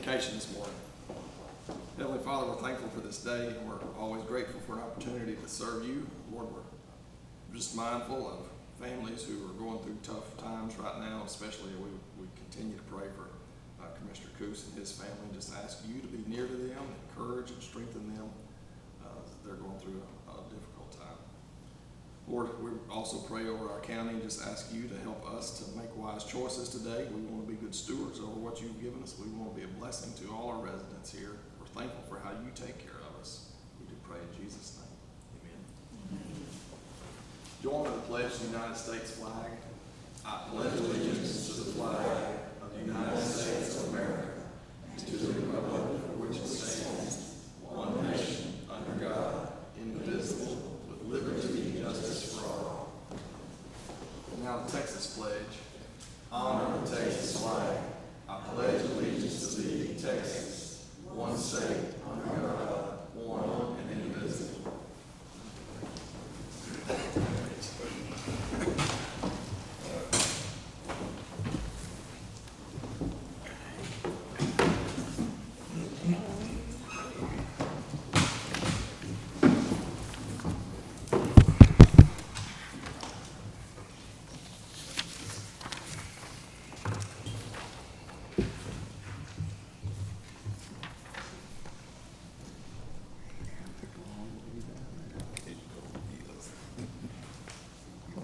communication this morning. Heavenly Father, we're thankful for this day, and we're always grateful for an opportunity to serve you. Lord, we're just mindful of families who are going through tough times right now, especially we continue to pray for Commissioner Coos and his family. Just ask you to be near to them, encourage and strengthen them as they're going through a difficult time. Lord, we also pray over our county and just ask you to help us to make wise choices today. We want to be good stewards over what you've given us. We want to be a blessing to all our residents here. We're thankful for how you take care of us. We do pray in Jesus' name. Amen. Join in the pledge to the United States flag. I pledge allegiance to the flag of the United States of America and to the republic for which it stands, one nation, under God, indivisible, with liberty and justice for all. And now the Texas pledge. Honor the Texas flag. I pledge allegiance to thee, Texas, one state, under God, one and indivisible.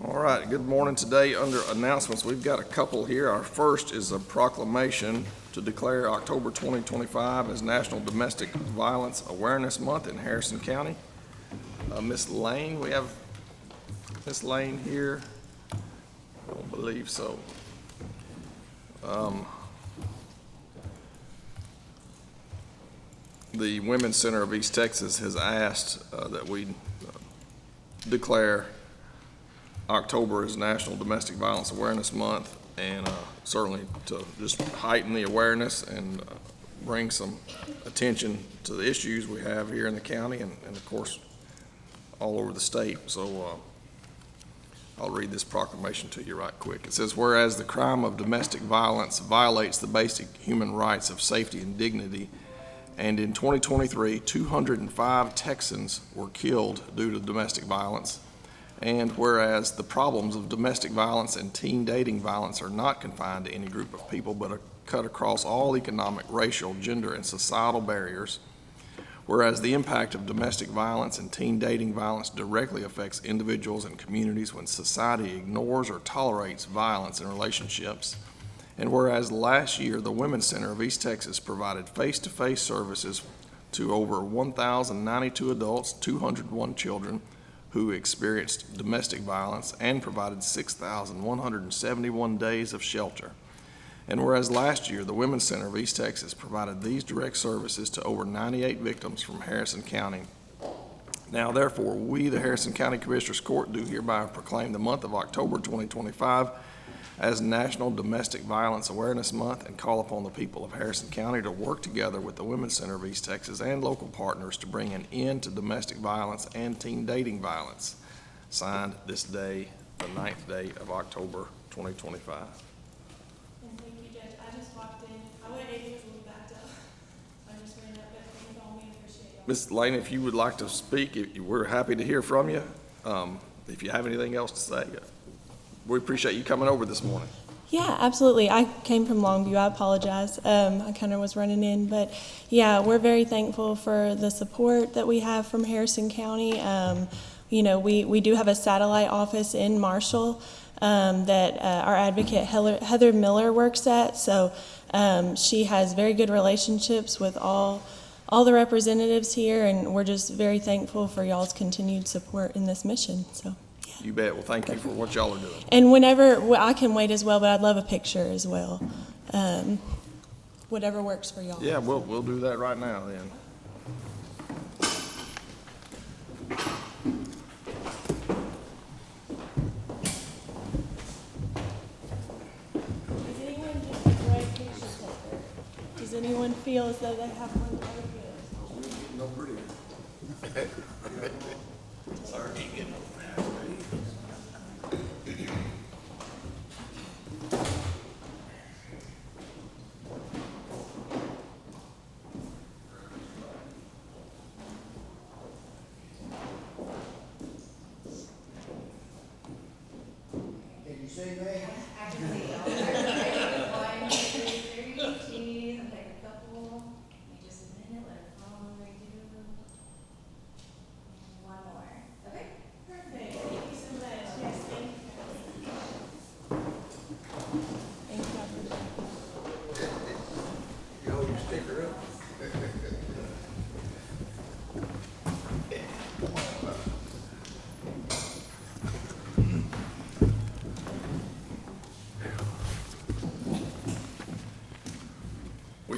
All right, good morning. Today under announcements, we've got a couple here. Our first is a proclamation to declare October 2025 as National Domestic Violence Awareness Month in Harrison County. Miss Lane, we have Miss Lane here. I don't believe so. The Women's Center of East Texas has asked that we declare October is National Domestic Violence Awareness Month, and certainly to just heighten the awareness and bring some attention to the issues we have here in the county and of course all over the state. So I'll read this proclamation to you right quick. It says, whereas the crime of domestic violence violates the basic human rights of safety and dignity, and in 2023 205 Texans were killed due to domestic violence. And whereas the problems of domestic violence and teen dating violence are not confined to any group of people, but are cut across all economic, racial, gender, and societal barriers. Whereas the impact of domestic violence and teen dating violence directly affects individuals and communities when society ignores or tolerates violence in relationships. And whereas last year, the Women's Center of East Texas provided face-to-face services to over 1,092 adults, 201 children, who experienced domestic violence and provided 6,171 days of shelter. And whereas last year, the Women's Center of East Texas provided these direct services to over 98 victims from Harrison County. Now therefore, we, the Harrison County Commissioners Court, do hereby proclaim the month of October 2025 as National Domestic Violence Awareness Month and call upon the people of Harrison County to work together with the Women's Center of East Texas and local partners to bring an end to domestic violence and teen dating violence. Signed this day, the 9th day of October 2025. And thank you, Judge. I just walked in. I went in because we backed up. I just ran up, but thank all me. Appreciate y'all. Ms. Lane, if you would like to speak, we're happy to hear from you. If you have anything else to say, we appreciate you coming over this morning. Yeah, absolutely. I came from Longview. I apologize. I kind of was running in, but yeah, we're very thankful for the support that we have from Harrison County. We do have a satellite office in Marshall that our advocate Heather Miller works at. So she has very good relationships with all the representatives here, and we're just very thankful for y'all's continued support in this mission. So. You bet. Well, thank you for what y'all are doing. And whenever, I can wait as well, but I'd love a picture as well. Whatever works for y'all. Yeah, we'll do that right now then. Does anyone just a great picture taker? Does anyone feel as though they have one that they No prettier. Sorry.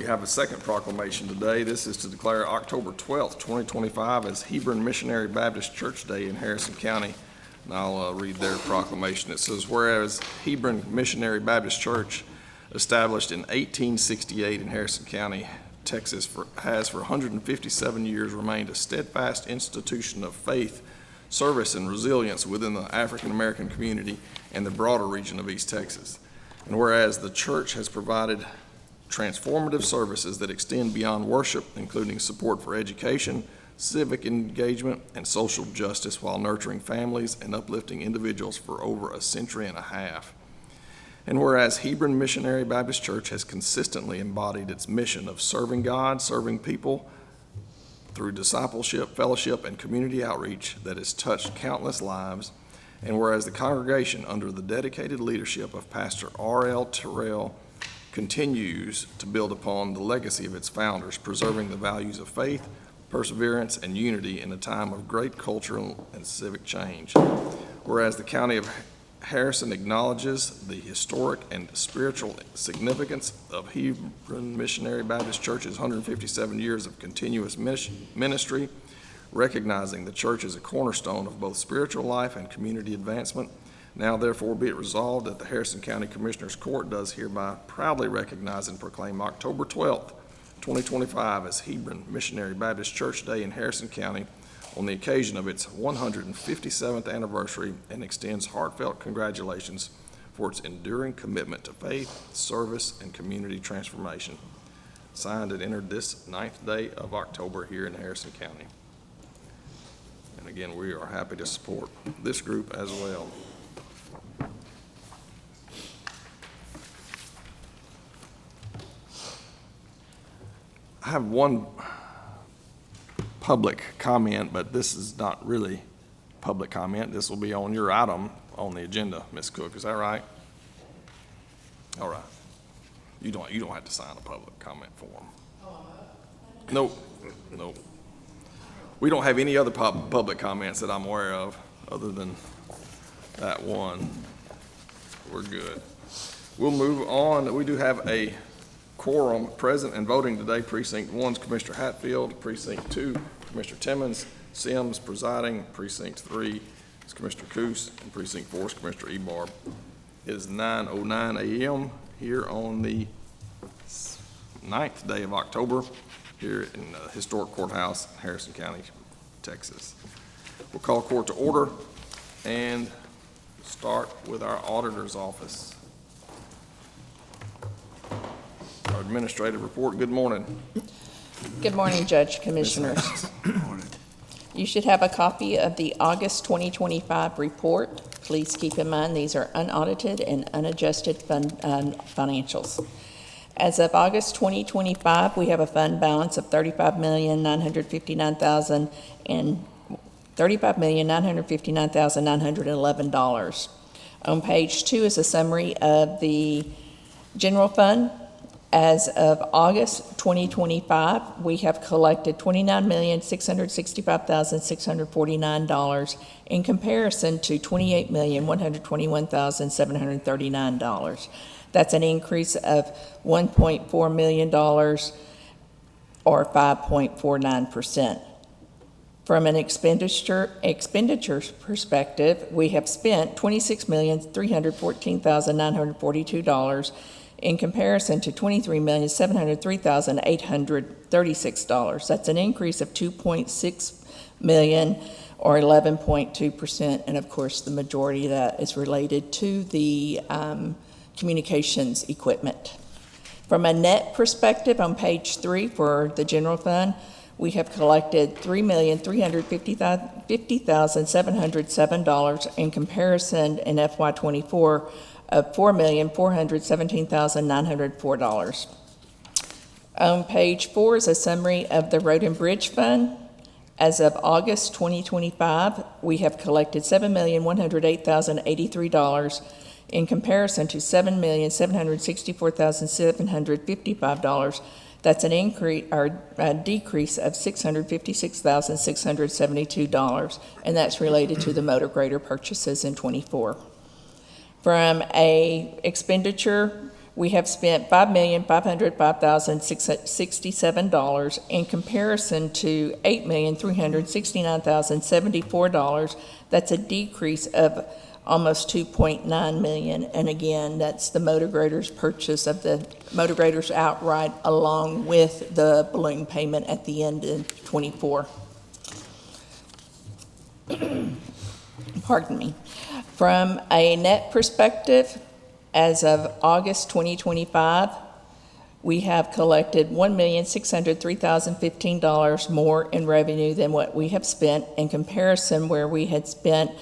have a second proclamation today. This is to declare October 12th, 2025 as Hebron Missionary Baptist Church Day in Harrison County. And I'll read their proclamation. It says, whereas Hebron Missionary Baptist Church, established in 1868 in Harrison County, Texas, has for 157 years remained a steadfast institution of faith, service, and resilience within the African American community and the broader region of East Texas. And whereas the church has provided transformative services that extend beyond worship, including support for education, civic engagement, and social justice while nurturing families and uplifting individuals for over a century and a half. And whereas Hebron Missionary Baptist Church has consistently embodied its mission of serving God, serving people through discipleship, fellowship, and community outreach that has touched countless lives. And whereas the congregation, under the dedicated leadership of Pastor R.L. Terrell, continues to build upon the legacy of its founders, preserving the values of faith, perseverance, and unity in a time of great cultural and civic change. Whereas the County of Harrison acknowledges the historic and spiritual significance of Hebron Missionary Baptist Church's 157 years of continuous ministry, recognizing the church as a cornerstone of both spiritual life and community advancement. Now therefore be it resolved that the Harrison County Commissioners Court does hereby proudly recognize and proclaim October 12th, 2025 as Hebron Missionary Baptist Church Day in Harrison County on the occasion of its 157th anniversary, and extends heartfelt congratulations for its enduring commitment to faith, service, and community transformation. Signed and entered this 9th day of October here in Harrison County. And again, we are happy to support this group as well. I have one public comment, but this is not really public comment. This will be on your item on the agenda, Ms. Cook. Is that right? All right. You don't have to sign a public comment form. Nope. We don't have any other public comments that I'm aware of other than that one. We're good. We'll move on. We do have a quorum present and voting today. Precinct 1's Commissioner Hatfield. Precinct 2, Commissioner Timmons. Sims presiding. Precinct 3 is Commissioner Coos. And Precinct 4 is Commissioner Ebarb. It is 9:09 a.m. here on the 9th day of October here in the historic courthouse, Harrison County, Texas. We'll call court to order and start with our auditor's office. Our administrative report. Good morning. Good morning, Judge, Commissioners. You should have a copy of the August 2025 report. Please keep in mind these are unaudited and unadjusted financials. As of August 2025, we have a fund balance of $35,959,911. On page 2 is a summary of the general fund. As of August 2025, we have collected $29,665,649 in comparison to $28,121,739. That's an increase of $1.4 million or 5.49%. From an expenditures perspective, we have spent $26,314,942 in comparison to $23,703,836. That's an increase of $2.6 million or 11.2%. And of course, the majority of that is related to the communications equipment. From a net perspective, on page 3 for the general fund, we have collected $3,350,707 in comparison in FY24 of $4,417,904. On page 4 is a summary of the Road and Bridge Fund. As of August 2025, we have collected $7,108,083 in comparison to $7,764,755. That's an increase or a decrease of $656,672, and that's related to the motor grader purchases in '24. From a expenditure we have spent $5,505,067 in comparison to $8,369,074. That's a decrease of almost $2.9 million. And again, that's the motor graders purchase of the motor graders outright along with the balloon payment at the end of '24. Pardon me. From a net perspective, as of August 2025, we have collected $1,603,015 more in revenue than what we have spent, in comparison where we had spent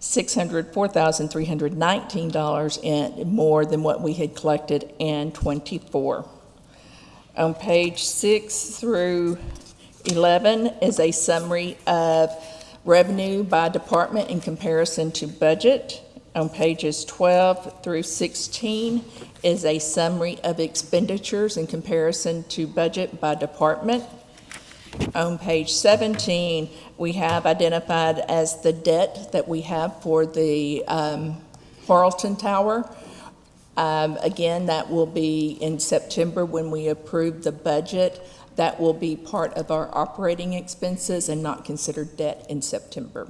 $604,319 in more than what we had collected in '24. On page 6 through 11 is a summary of revenue by department in comparison to budget. On pages 12 through 16 is a summary of expenditures in comparison to budget by department. On page 17, we have identified as the debt that we have for the Carlton Tower. Again, that will be in September when we approve the budget. That will be part of our operating expenses and not considered debt in September,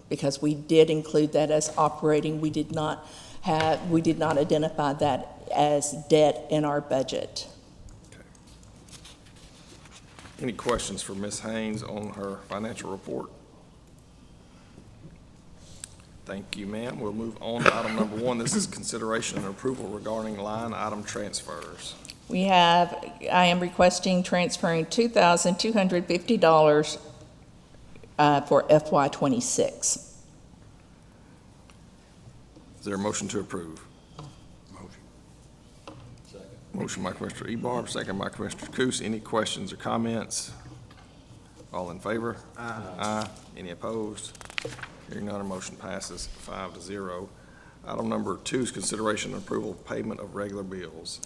because we did include that as operating. We did not identify that as debt in our budget. Any questions for Ms. Haynes on her financial report? Thank you, ma'am. We'll move on to item number 1. This is consideration and approval regarding line item transfers. I am requesting transferring $2,250 for FY '26. Is there a motion to approve? Motion by Commissioner Ebarb, second by Commissioner Coos. Any questions or comments? All in favor? Aye. Aye. Any opposed? Hearing none, motion passes 5-0. Item number 2 is consideration and approval of payment of regular bills.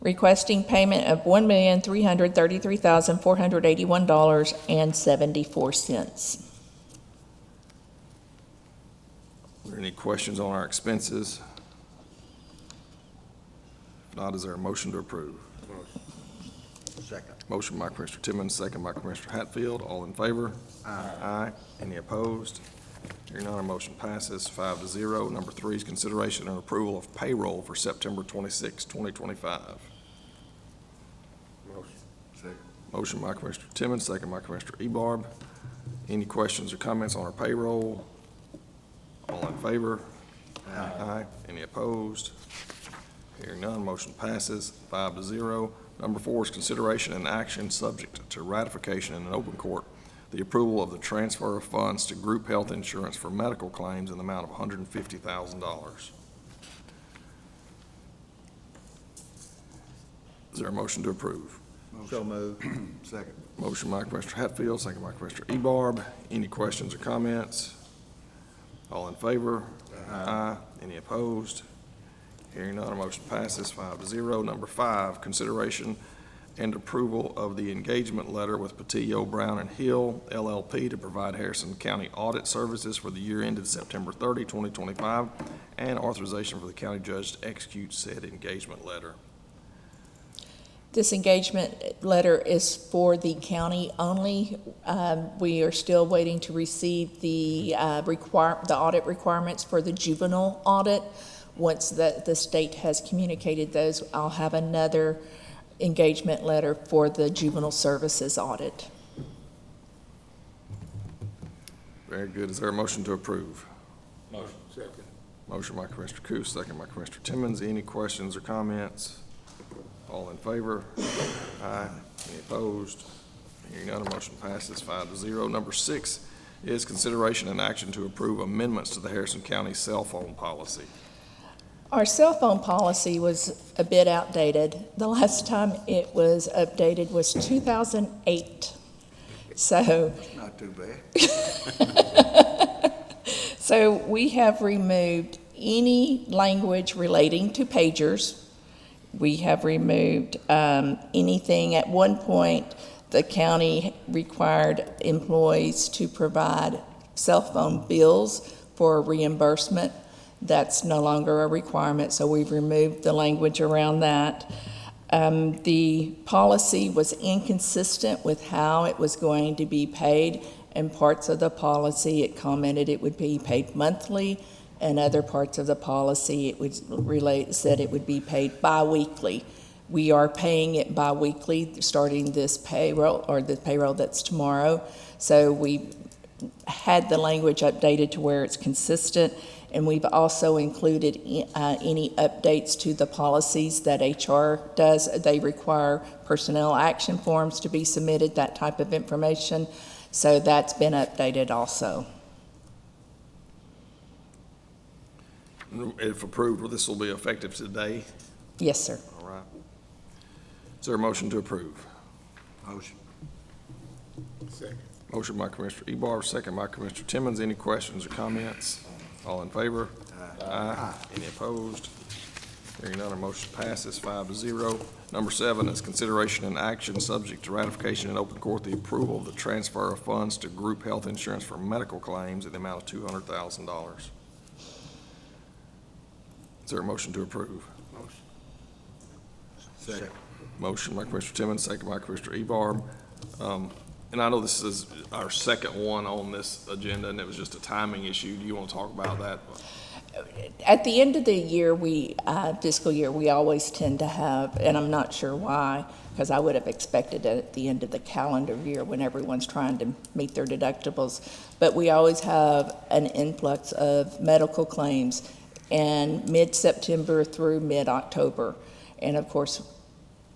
Requesting payment of $1,333,481.74. Are there any questions on our expenses? If not, is there a motion to approve? Second. Motion by Commissioner Timmons, second by Commissioner Hatfield. All in favor? Aye. Aye. Any opposed? Hearing none, our motion passes 5-0. Number 3 is consideration and approval of payroll for September 26, 2025. Motion. Second. Motion by Commissioner Timmons, second by Commissioner Ebarb. Any questions or comments on our payroll? All in favor? Aye. Any opposed? Hearing none, motion passes 5-0. Number 4 is consideration and action subject to ratification in an open court, the approval of the transfer of funds to group health insurance for medical claims in the amount of $150,000. Is there a motion to approve? So moved. Second. Motion by Commissioner Hatfield, second by Commissioner Ebarb. Any questions or comments? All in favor? Aye. Any opposed? Hearing none, our motion passes 5-0. Number 5, consideration and approval of the engagement letter with Patillo, Brown and Hill LLP to provide Harrison County audit services for the year ended September 30, 2025, and authorization for the county judge to execute said engagement letter. This engagement letter is for the county only. We are still waiting to receive the audit requirements for the juvenile audit. Once the state has communicated those, I'll have another engagement letter for the juvenile services audit. Very good. Is there a motion to approve? Motion. Second. Motion by Commissioner Coos, second by Commissioner Timmons. Any questions or comments? All in favor? Aye. Any opposed? Hearing none, motion passes 5-0. Number 6 is consideration and action to approve amendments to the Harrison County cell phone policy. Our cell phone policy was a bit outdated. The last time it was updated was 2008. So Not too bad. So we have removed any language relating to pagers. We have removed anything. At one point, the county required employees to provide cell phone bills for reimbursement. That's no longer a requirement, so we've removed the language around that. The policy was inconsistent with how it was going to be paid. In parts of the policy, it commented it would be paid monthly, and other parts of the policy, it would said it would be paid biweekly. We are paying it biweekly, starting this payroll, or the payroll that's tomorrow. So we had the language updated to where it's consistent, and we've also included any updates to the policies that HR does. They require personnel action forms to be submitted, that type of information. So that's been updated also. If approved, this will be effective today. Yes, sir. All right. Is there a motion to approve? Motion. Second. Motion by Commissioner Ebar, second by Commissioner Timmons. Any questions or comments? All in favor? Aye. Any opposed? Hearing none, our motion passes 5-0. Number 7 is consideration and action subject to ratification in open court, the approval of the transfer of funds to group health insurance for medical claims in the amount of $200,000. Is there a motion to approve? Motion. Second. Motion by Commissioner Timmons, second by Commissioner Ebar. And I know this is our second one on this agenda, and it was just a timing issue. Do you want to talk about that? At the end of the year, fiscal year, we always tend to have, and I'm not sure why, because I would have expected it at the end of the calendar year when everyone's trying to meet their deductibles, but we always have an influx of medical claims in mid-September through mid-October. And of course,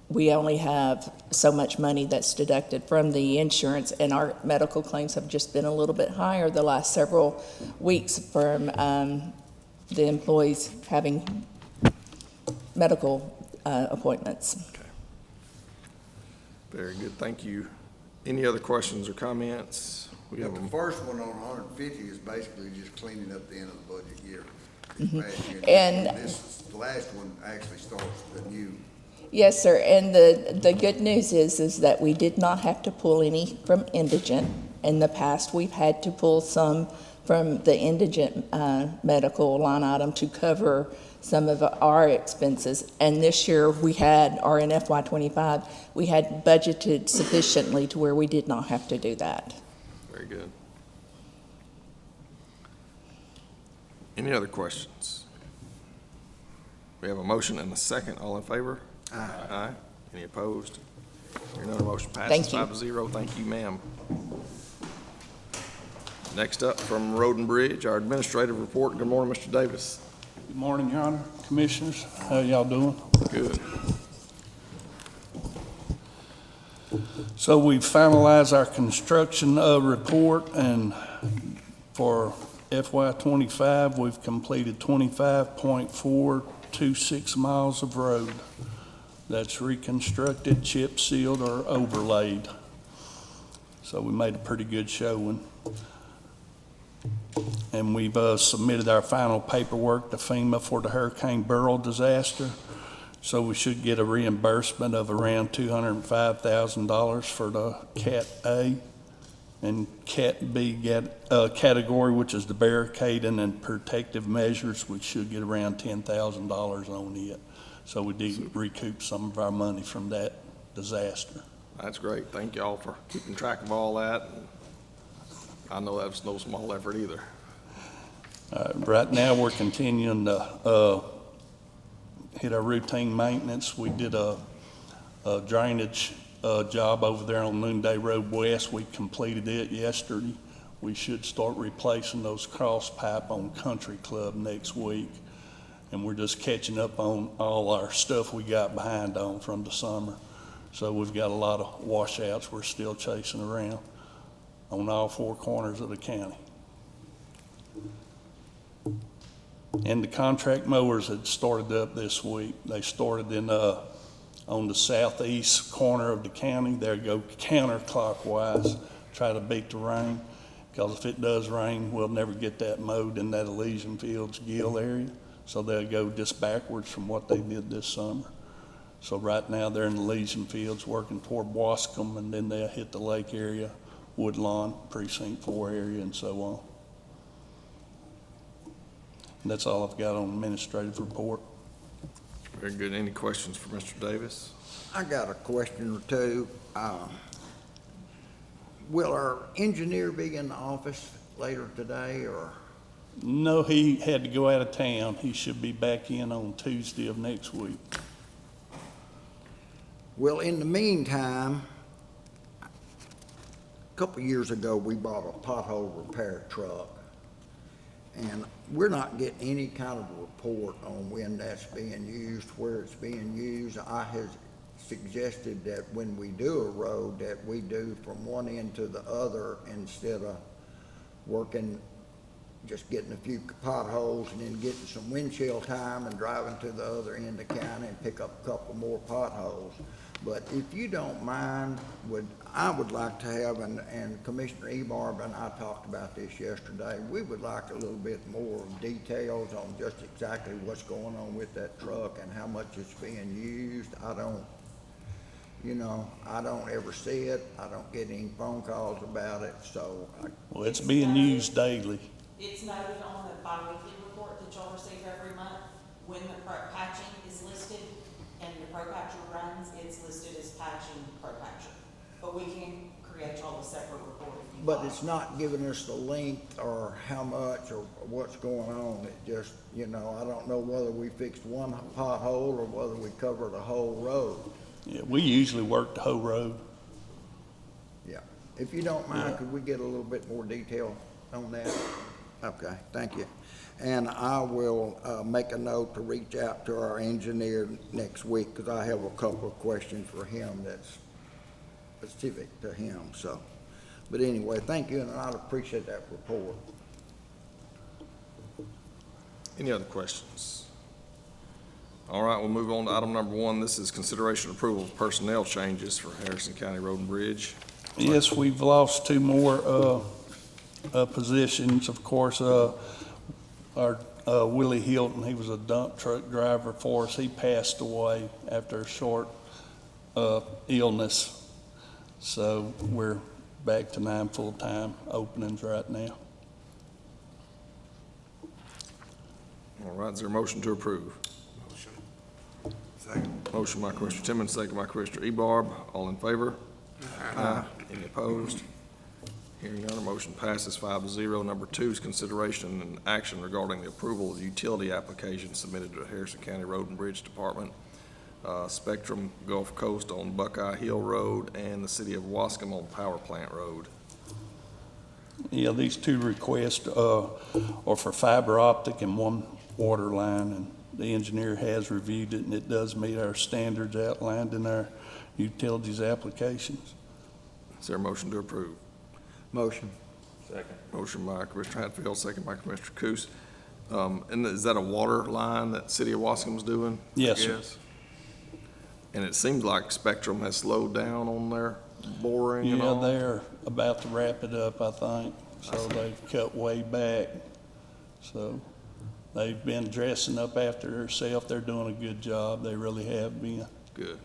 we only have so much money that's deducted from the insurance, and our medical claims have just been a little bit higher the last several weeks from the employees having medical appointments. Okay. Very good, thank you. Any other questions or comments? We have The a first one on 150 is basically just cleaning up the end of the budget year. Last year. And- The last one actually starts the new. Yes, sir, and the good news is that we did not have to pull any from indigent. In the past, we've had to pull some from the indigent medical line item to cover some of our expenses. And this year, we had, or in FY '25, we had budgeted sufficiently to where we did not have to do that. Very good. Any other questions? We have a motion and a second. All in favor? Aye. Aye. Any opposed? Hearing none, motion passes Thank you. 5-0. Thank you, ma'am. Next up from Road and Bridge, our administrative report. Good morning, Mr. Davis. Good morning, Your Honor, Commissioners. How y'all doing? Good. So we finalized our construction report, and for FY '25, we've completed 25.426 miles of road. That's reconstructed, chip sealed, or overlaid. So we made a pretty good showing. And we've submitted our final paperwork to FEMA for the Hurricane Beryl disaster. So we should get a reimbursement of around $205,000 for the Cat A. And Cat B category, which is the barricading and protective measures, we should get around $10,000 on it. So we did recoup some of our money from that disaster. That's great. Thank y'all for keeping track of all that. I know that was no small effort either. Right now, we're continuing to hit our routine maintenance. We did a drainage job over there on Noonday Road West. We completed it yesterday. We should start replacing those cross pipe on Country Club next week. And we're just catching up on all our stuff we got behind on from the summer. So we've got a lot of washouts we're still chasing around on all four corners of the county. And the contract mowers had started up this week. They started on the southeast corner of the county. They go counterclockwise, try to beat the rain. Because if it does rain, we'll never get that mowed in that Elysian Fields Gill area. So they'll go just backwards from what they did this summer. So right now they're in the Elysian Fields working toward Wascom, and then they'll hit the lake area, Woodlawn, Precinct 4 area, and so on. That's all I've got on administrative report. Very good. Any questions for Mr. Davis? I got a question or two. Will our engineer be in the office later today, or? No, he had to go out of town. He should be back in on Tuesday of next week. Well, in the meantime, a couple of years ago, we bought a pothole repair truck. And we're not getting any kind of a report on when that's being used, where it's being used. I have suggested that when we do a road, that we do from one end to the other instead of working, just getting a few potholes and then getting some windshield time and driving to the other end of county and pick up a couple more potholes. But if you don't mind, I would like to have, and Commissioner Ebarb and I talked about this yesterday, we would like a little bit more details on just exactly what's going on with that truck and how much it's being used. I don't ever see it. I don't get any phone calls about it, so Well, it's being used daily. It's noted on the bi-weekly report that y'all receive every month when the patching is listed and the ProPatcher runs, it's listed as patching ProPatcher. But we can create y'all a separate report if you But like. it's not giving us the length or how much or what's going on. It just, I don't know whether we fixed one pothole or whether we covered a whole road. Yeah, we usually work the whole road. Yeah. If you don't mind, Yeah. could we get a little bit more detail on that? Okay, thank you. And I will make a note to reach out to our engineer next week because I have a couple of questions for him that's specific to him, so. But anyway, thank you, and I'd appreciate that report. Any other questions? All right, we'll move on to item number 1. This is consideration and approval of personnel changes for Harrison County Road and Bridge. Yes, we've lost 2 more positions. Of course, our Willie Hilton, he was a dump truck driver for us. He passed away after a short illness. So we're back to 9 full-time openings right now. All right, is there a motion to approve? Second. Motion by Commissioner Timmons, second by Commissioner Ebarb. All in favor? Aye. Any opposed? Hearing none, the motion passes 5-0. Number 2 is consideration and action regarding the approval of the utility application submitted to the Harrison County Road and Bridge Department, Spectrum Gulf Coast on Buckeye Hill Road, and the City of Wascom on Power Plant Road. Yeah, these 2 requests are for fiber optic and 1 water line, and the engineer has reviewed it, and it does meet our standards outlined in our utilities applications. Is there a motion to approve? Motion. Motion by Commissioner Hatfield, second by Commissioner Coos. And is that a water line that City of Wascom's doing? Yes, sir. Yes. And it seems like Spectrum has slowed down on their boring and Yeah, all. they're about to wrap it up, I think, so they've cut way back. So they've been dressing up after themselves. They're doing a good job. They really have been. Good.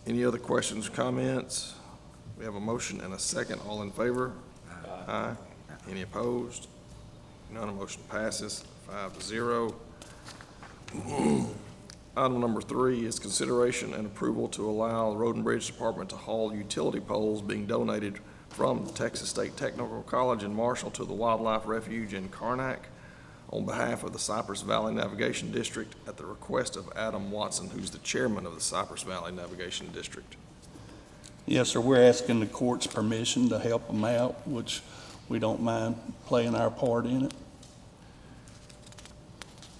Any other questions or comments? We have a motion and a second. All in favor? Aye. Any opposed? None. The motion passes 5-0. Item number 3 is consideration and approval to allow the Road and Bridge Department to haul utility poles being donated from Texas State Technical College in Marshall to the Wildlife Refuge in Karnak on behalf of the Cypress Valley Navigation District at the request of Adam Watson, who's the chairman of the Cypress Valley Navigation District. Yes, sir, we're asking the court's permission to help them out, which we don't mind playing our part in it.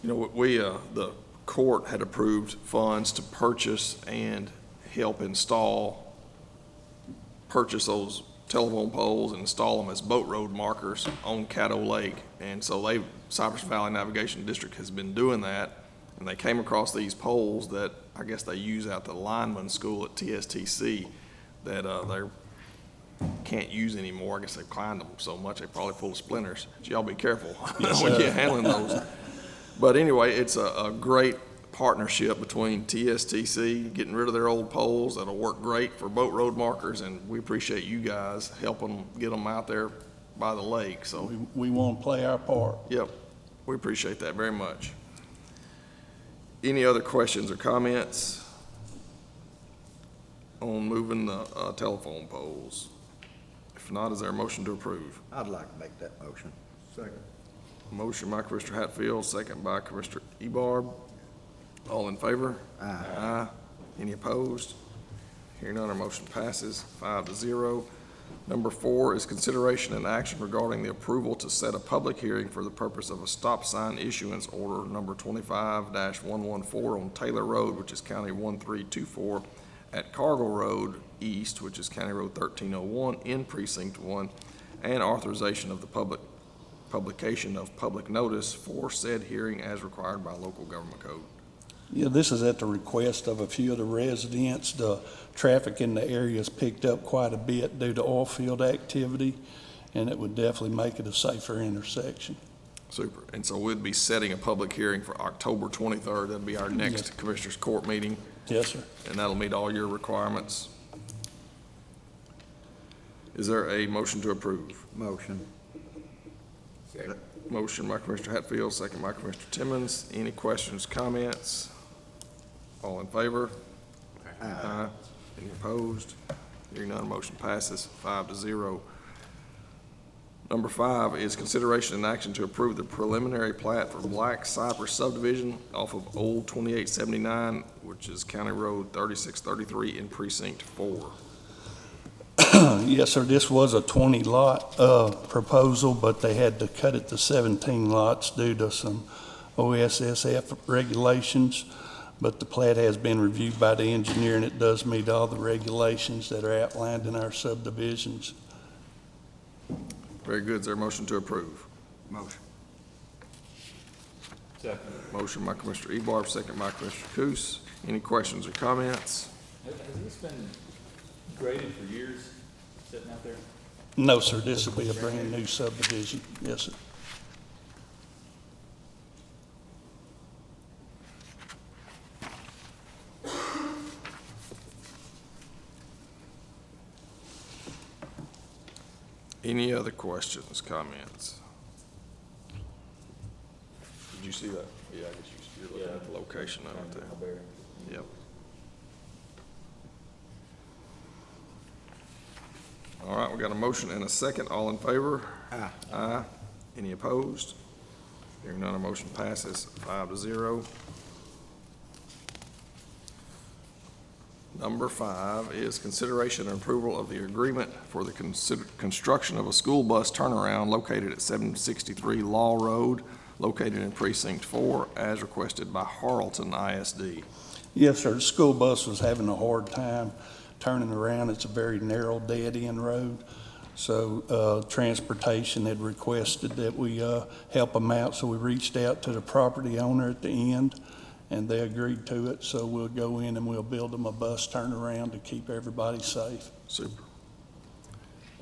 You know, the court had approved funds to purchase and help purchase those telephone poles and install them as boat road markers on Caddo Lake. And so Cypress Valley Navigation District has been doing that, and they came across these poles that I guess they use out the lineman school at TSTC that they can't use anymore. I guess they've climbed them so much they're probably full of splinters. So y'all be careful when you're handling those. But anyway, it's a great partnership between TSTC, getting rid of their old poles that'll work great for boat road markers, and we appreciate you guys helping get them out there by the lake, so, We want to play our part. yep, we appreciate that very much. Any other questions or comments on moving the telephone poles? If not, is there a motion to approve? I'd like to make that motion. Second. Motion by Commissioner Hatfield, second by Commissioner Ebarb. All in favor? Aye. Aye. Any opposed? Hearing none, our motion passes 5-0. Number 4 is consideration and action regarding the approval to set a public hearing for the purpose of a stop sign issuance order number 25-114 on Taylor Road, which is County 1324, at Cargill Road East, which is County Road 1301, in Precinct 1, and authorization of the publication of public notice for said hearing as required by local government code. Yeah, this is at the request of a few of the residents. The traffic in the area has picked up quite a bit due to oil field activity, and it would definitely make it a safer intersection. Super. And so we'd be setting a public hearing for October 23rd. That'd be our next Yes. Commissioners Court meeting, Yes, sir. and that'll meet all your requirements. Is there a motion to approve? Motion. Motion by Commissioner Hatfield, second by Commissioner Timmons. Any questions, comments? All in favor? Aye. Any opposed? Hearing none, motion passes 5-0. Number 5 is consideration and action to approve the preliminary plat for Black Cypress subdivision off of Old 2879, which is County Road 3633 in Precinct 4. Yes, sir, this was a 20-lot proposal, but they had to cut it to 17 lots due to some OSSF regulations. But the plat has been reviewed by the engineer, and it does meet all the regulations that are outlined in our subdivisions. Very good. Is there a motion to approve? Motion. Motion by Commissioner Ebarb, second by Commissioner Coos. Any questions or comments? Has this been graded for years, sitting out there? No, sir, this will be a brand-new subdivision. Yes, sir. Any other questions, comments? Did you see that? Yeah, I guess you're looking at the location of it there. Yep. All right, we got a motion and a second. All in favor? Aye. Aye. Any opposed? Hearing none, our motion passes 5-0. Number 5 is consideration and approval of the agreement for the construction of a school bus turnaround located at 763 Law Road, located in Precinct 4, as requested by Harleton ISD. Yes, sir, the school bus was having a hard time turning around. It's a very narrow, dead-end road. So transportation had requested that we help them out, so we reached out to the property owner at the end, and they agreed to it. So we'll go in and we'll build them a bus turnaround to keep everybody safe. Super.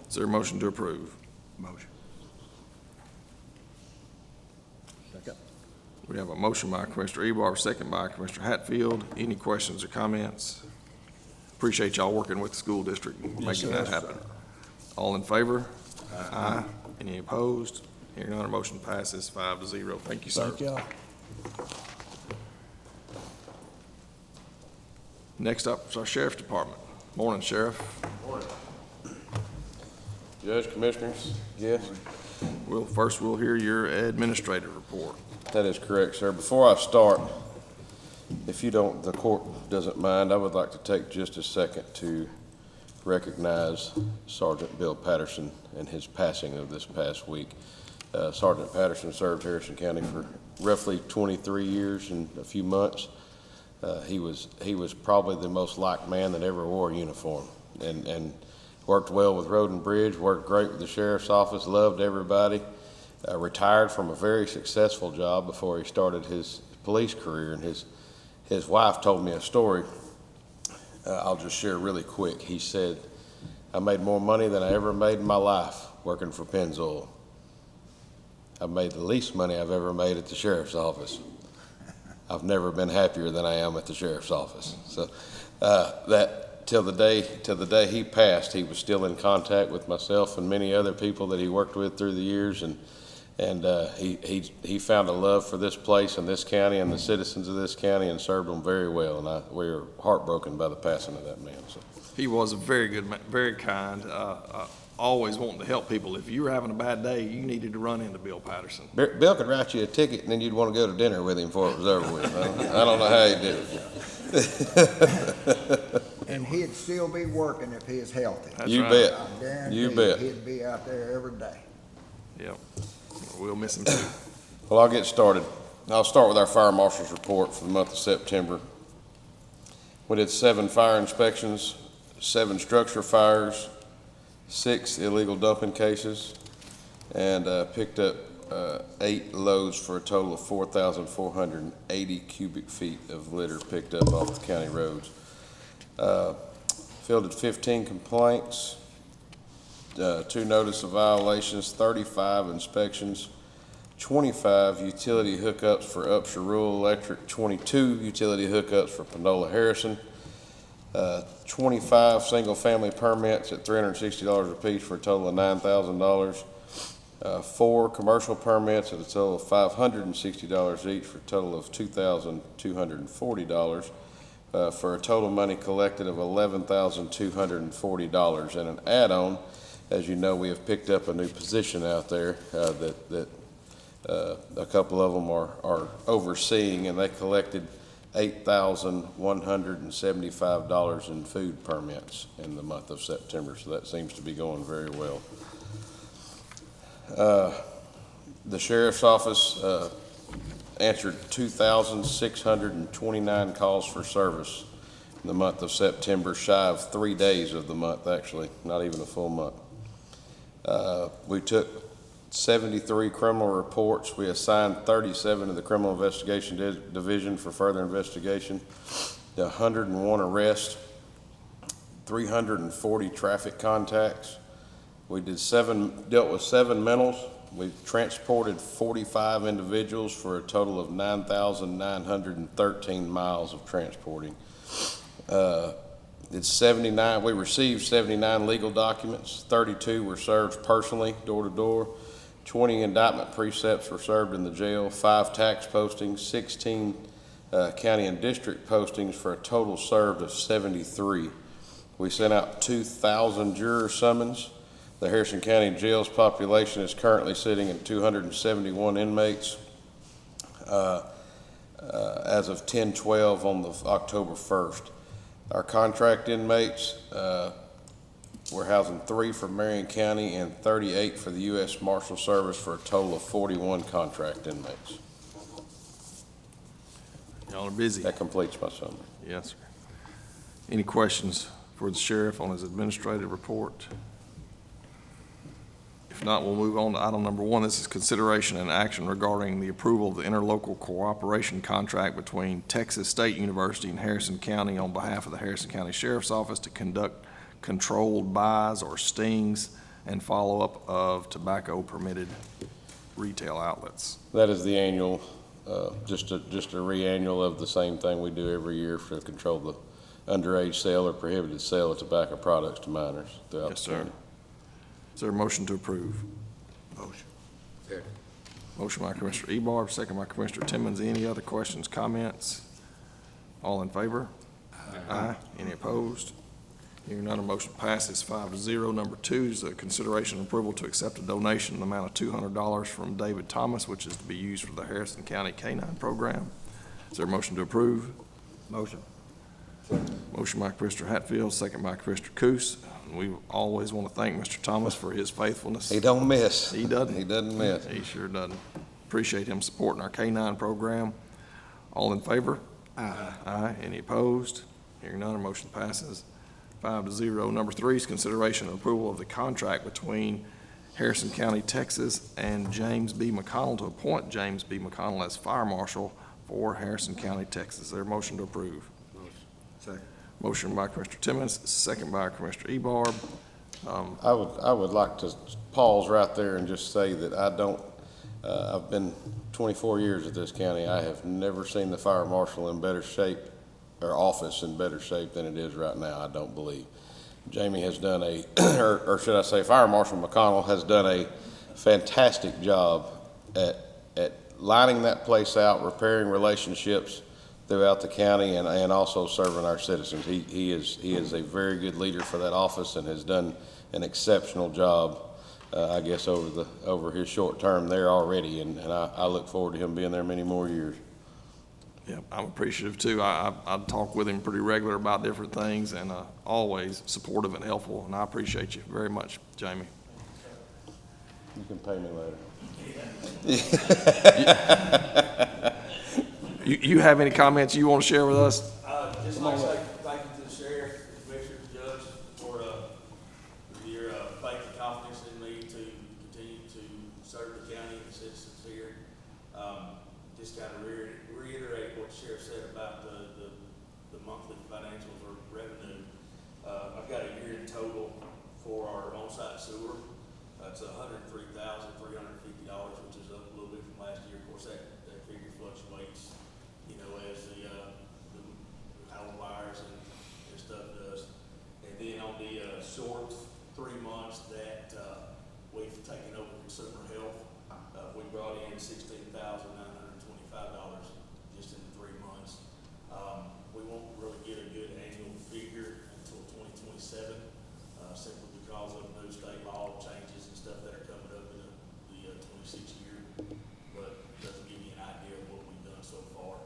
Is there a motion to approve? Motion. Second. We have a motion by Commissioner Ebarb, second by Commissioner Hatfield. Any questions or comments? Appreciate y'all working with the school district and Yes, making that sir. happen. All in favor? Aye. Any opposed? Hearing none, our motion passes 5-0. Thank you, sir. Thank y'all. Next up is our Sheriff's Department. Morning, Sheriff. Judge, Commissioners, yes, First we'll hear your administrative report. that is correct, sir. Before I start, if you don't, the court doesn't mind, I would like to take just a second to recognize Sergeant Bill Patterson and his passing of this past week. Sergeant Patterson served Harrison County for roughly 23 years and a few months. He was probably the most liked man that ever wore a uniform, and worked well with Road and Bridge, worked great with the sheriff's office, loved everybody. Retired from a very successful job before he started his police career, and his wife told me a story. I'll just share really quick. He said, "I made more money than I ever made in my life working for Pennzoil. I've made the least money I've ever made at the sheriff's office. I've never been happier than I am at the sheriff's office." So that till the day he passed, he was still in contact with myself and many other people that he worked with through the years, and he found a love for this place and this county and the citizens of this county and served them very well, and we are heartbroken by the passing of that man, so. He was a very good man, very kind, always wanting to help people. If you were having a bad day, you needed to run into Bill Patterson. Bill could write you a ticket and then you'd want to go to dinner with him before it was over with. I don't know how he did it. And he'd still be working if he was healthy. That's You right. bet. I guarantee You bet. he'd be out there every day. Yep. We'll miss him too. Well, I'll get started. I'll start with our fire marshal's report for the month of September. We did 7 fire inspections, 7 structure fires, 6 illegal dumping cases, and picked up 8 loads for a total of 4,480 cubic feet of litter picked up off the county roads. Fielded 15 complaints, 2 notice of violations, 35 inspections, 25 utility hookups for Upshur Rural Electric, 22 utility hookups for Panola Harrison, 25 single-family permits at $360 apiece for a total of $9,000, 4 commercial permits at a total of $560 each for a total of $2,240, for a total money collected of $11,240. And an add-on, as you know, we have picked up a new position out there that a couple of them are overseeing, and they collected $8,175 in food permits in the month of September, so that seems to be going very well. The sheriff's office answered 2,629 calls for service in the month of September, shy of 3 days of the month, actually, not even a full month. We took 73 criminal reports. We assigned 37 to the Criminal Investigation Division for further investigation, 101 arrests, 340 traffic contacts. We dealt with 7 mentals. We transported 45 individuals for a total of 9,913 miles of transporting. We received 79 legal documents. 32 were served personally, door to door. 20 indictment precepts were served in the jail, 5 tax postings, 16 county and district postings for a total served of 73. We sent out 2,000 juror summons. The Harrison County Jail's population is currently sitting at 271 inmates as of 10/12 on October 1st. Our contract inmates, we're housing 3 for Marion County and 38 for the U.S. Marshal Service for a total of 41 contract inmates. Y'all are busy. That completes my summary. Yes, sir. Any questions for the sheriff on his administrative report? If not, we'll move on to item number 1. This is consideration and action regarding the approval of the interlocal cooperation contract between Texas State University and Harrison County on behalf of the Harrison County Sheriff's Office to conduct controlled buys or stings and follow-up of tobacco permitted retail outlets. That is the annual, just a re-annual of the same thing we do every year to control the underage sale or prohibited sale of tobacco products to minors throughout Yes, the sir. county. Is there a motion to approve? Motion. Motion by Commissioner Ebarb, second by Commissioner Timmons. Any other questions, comments? All in favor? Aye. Any opposed? Hearing none, the motion passes 5-0. Number 2 is a consideration and approval to accept a donation in the amount of $200 from David Thomas, which is to be used for the Harrison County K-9 program. Is there a motion to approve? Motion. Motion by Commissioner Hatfield, second by Commissioner Coos. We always want to thank Mr. Thomas for his faithfulness. He don't miss. He doesn't. He doesn't miss. He sure doesn't. Appreciate him supporting our K-9 program. All in favor? Aye. Aye. Any opposed? Hearing none, our motion passes 5-0. Number 3 is consideration and approval of the contract between Harrison County, Texas, and James B. McConnell to appoint James B. McConnell as fire marshal for Harrison County, Texas. Is there a motion to approve? Second. Motion by Commissioner Timmons, second by Commissioner Ebarb. I would like to pause right there and just say that I've been 24 years at this county. I have never seen the fire marshal in better shape or office in better shape than it is right now, I don't believe. Jamie has done a, or should I say, Fire Marshal McConnell has done a fantastic job at lining that place out, repairing relationships throughout the county, and also serving our citizens. He is a very good leader for that office and has done an exceptional job, I guess, over his short term there already, and I look forward to him being there many more years. Yeah, I'm appreciative too. I talk with him pretty regular about different things, and always supportive and helpful, and I appreciate you very much, Jamie. You can pay me later. You have any comments you want to share with us? Just like to say thank you to the sheriff, the commissioner, the judge for your faith and confidence in me to continue to serve the county and the citizens here. Just kind of reiterate what the sheriff said about the monthly financials or revenue. I've got a year in total for our on-site sewer. It's $103,350, which is up a little bit from last year. Of course, that figure fluctuates, you know, as the how the wires and stuff does. And then on the short 3 months that we've taken over consumer health, we brought in $16,925 just in the 3 months. We won't really get a good annual figure until 2027, simply because of new state law changes and stuff that are coming up in the 26th year. But doesn't give you an idea of what we've done so far.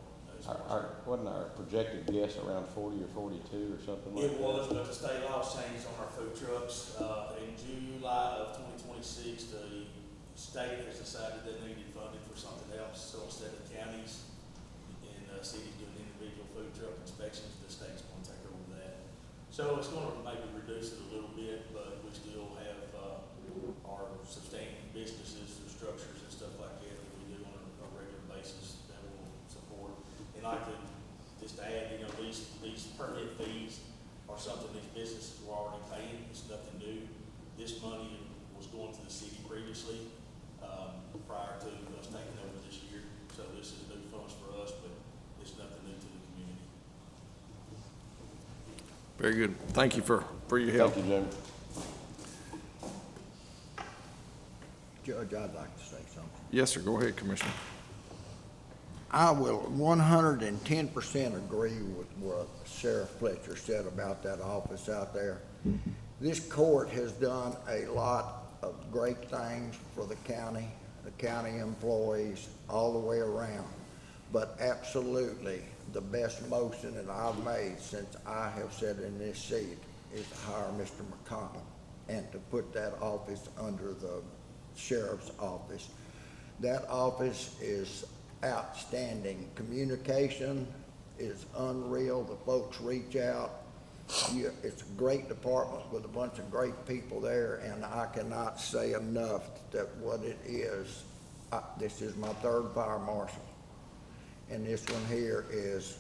Wasn't our projected guess around 40 or 42 or something like that? It was, but the state laws changed on our food trucks. In July of 2026, the state has decided they needed funding for something else. So instead of counties and cities doing individual food truck inspections, the state's going to take over that. So it's going to maybe reduce it a little bit, but we still have our sustaining businesses and structures and stuff like that that we do on a regular basis that will support. And like to just add, you know, these permit fees are something these businesses were already paying. It's nothing new. This money was going to the city previously, prior to us taking over this year. So this is new funds for us, but it's nothing new to the community. Very good. Thank you for your help. Thank you, Jamie. Judge, I'd like to say something. Yes, sir. Go ahead, Commissioner. I will 110% agree with what Sheriff Fletcher said about that office out there. This court has done a lot of great things for the county employees, all the way around. But absolutely, the best motion that I've made since I have sat in this seat is to hire Mr. McConnell and to put that office under the sheriff's office. That office is outstanding. Communication is unreal. The folks reach out. It's a great department with a bunch of great people there, and I cannot say enough that what it is. This is my third fire marshal, and this one here is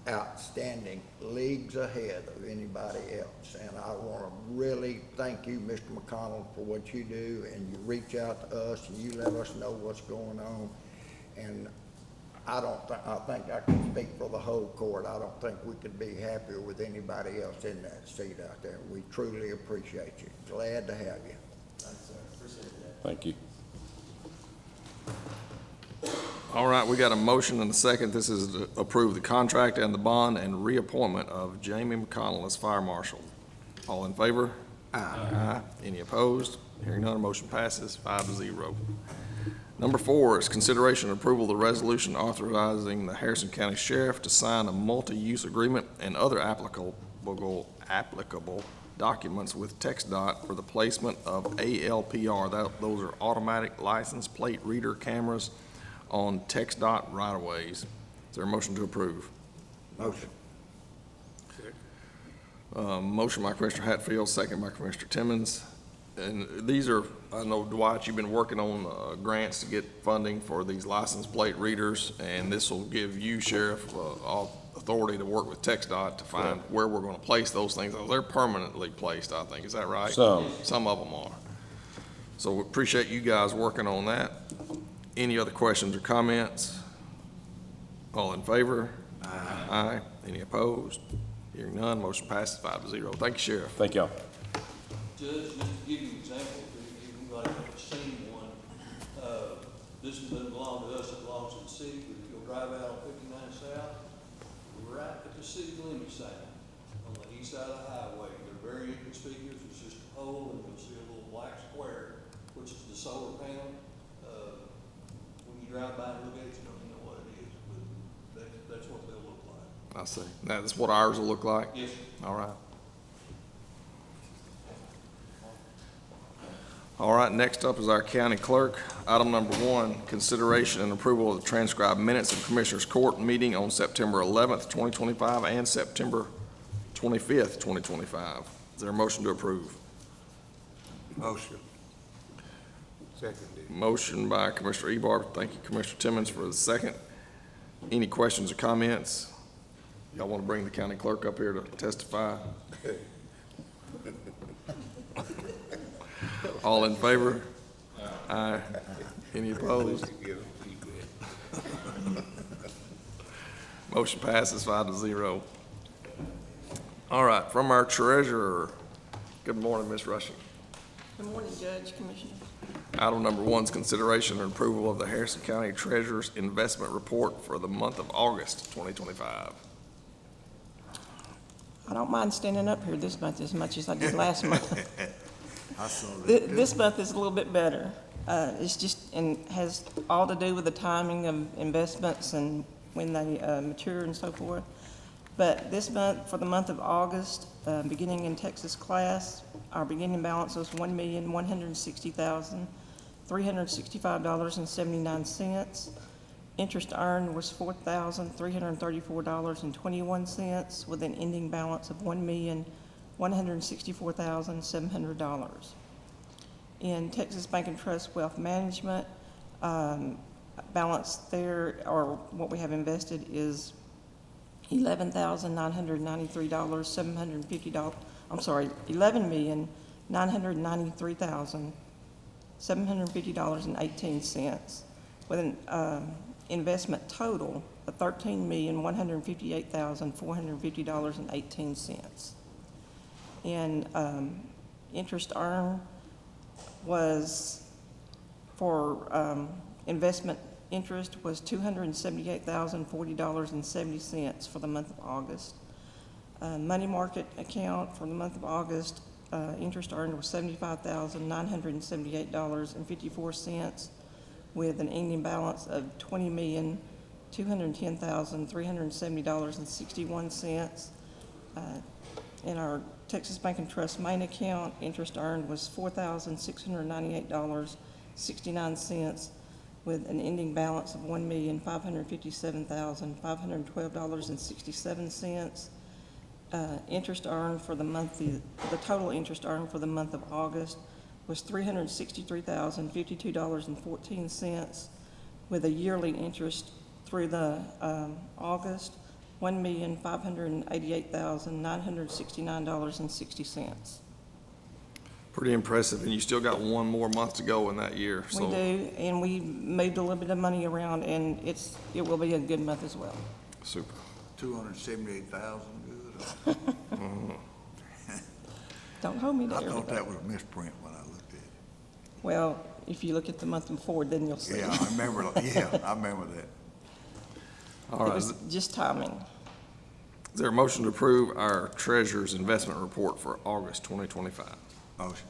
outstanding, leagues ahead of anybody else. And I want to really thank you, Mr. McConnell, for what you do, and you reach out to us and you let us know what's going on. And I think I can speak for the whole court. I don't think we could be happier with anybody else in that seat out there. We truly appreciate you. Glad to have you. Thanks, sir. Appreciate that. Thank you. All right, we got a motion and a second. This is to approve the contract and the bond and reappointment of Jamie McConnell as fire marshal. All in favor? Aye. Any opposed? Hearing none, motion passes 5-0. Number 4 is consideration and approval of the resolution authorizing the Harrison County Sheriff to sign a multi-use agreement and other applicable documents with TxDOT for the placement of ALPR. Those are automatic license plate reader cameras on TxDOT right-of-ways. Is there a motion to approve? Motion. Motion by Commissioner Hatfield, second by Commissioner Timmons. And these are, I know, Dwight, you've been working on grants to get funding for these license plate readers, and this will give you, Sheriff, authority to work with TxDOT to find where we're going to place those things. They're permanently placed, I think. Is that right? Some of them are. So we appreciate you guys working on that. Any other questions or comments? All in favor? Aye. Any opposed? Hearing none, motion passes 5-0. Thank you, Sheriff. Thank y'all. Judge, just to give you an example, if anybody ever seen one, this doesn't belong to us, it belongs to the city, but if you'll drive out on 59 South, we're right at the city limit sign on the east side of the highway. They're very inconspicuous, it's just a pole, and you'll see a little black square, which is the solar panel. When you drive by and look at it, you don't even know what it is, but that's what they'll look like. I see. That's what ours will look like? Yes, sir. All right. All right, next up is our county clerk. Item number 1, consideration and approval of the transcribed minutes of Commissioners Court meeting on September 11th, 2025 and September 25th, 2025. Is there a motion to approve? Motion. Seconded. Motion by Commissioner Ebar. Thank you, Commissioner Timmons, for the second. Any questions or comments? Y'all want to bring the county clerk up here to testify? All in favor? Aye. Any opposed? Motion passes 5-0. All right, from our treasurer. Good morning, Ms. Rushing. Good morning, Judge, Commissioner. Item number 1 is consideration and approval of the Harrison County Treasurer's Investment Report for the month of August 2025. I don't mind standing up here this month as much as I did last month. I saw that. This month is a little bit better. It's just, and has all to do with the timing of investments and when they mature and so forth. But this month, for the month of August, beginning in Texas class, our beginning balance was $1,160,365.79. Interest earned was $4,334.21, with an ending balance of $1,164,700. In Texas Bank and Trust Wealth Management, balance there, or what we have invested, is $11,993,750. I'm sorry, $11,993,750.18, with an investment total of $13,158,450.18. And interest earned was, for investment interest, was $278,040.70 for the month of August. Money market account for the month of August, interest earned was $75,978.54, with an ending balance of $20,210,370.61. In our Texas Bank and Trust main account, interest earned was $4,698.69, with an ending balance of $1,557,512.67. Interest earned for the month, the total interest earned for the month of August was $363,052.14, with a yearly interest through the August, $1,588,969.60. Pretty impressive, and you still got one more month to go in that year. We do, and we moved a little bit of money around, and it will be a good month as well. Super. 278,000, good. Don't hold me to I thought everything. that was a misprint when I looked at it. Well, if you look at the month before, then you'll see. Yeah, I remember that. All It right, was just timing. is there a motion to approve our treasurer's investment report for August 2025? Motion.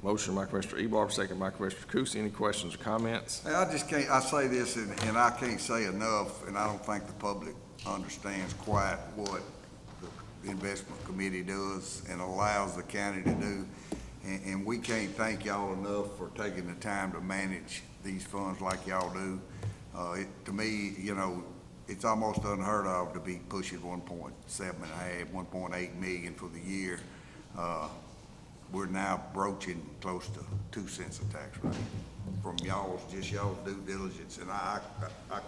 Motion by Commissioner Ebar, second by Commissioner Kusi. Any questions or comments? Hey, I just can't, I say this and I can't say enough, and I don't think the public understands quite what the investment committee does and allows the county to do. And we can't thank y'all enough for taking the time to manage these funds like y'all do. To me, you know, it's almost unheard of to be pushing 1.8 million for the year. We're now broaching close to 2 cents a tax rate from y'all's due diligence. And I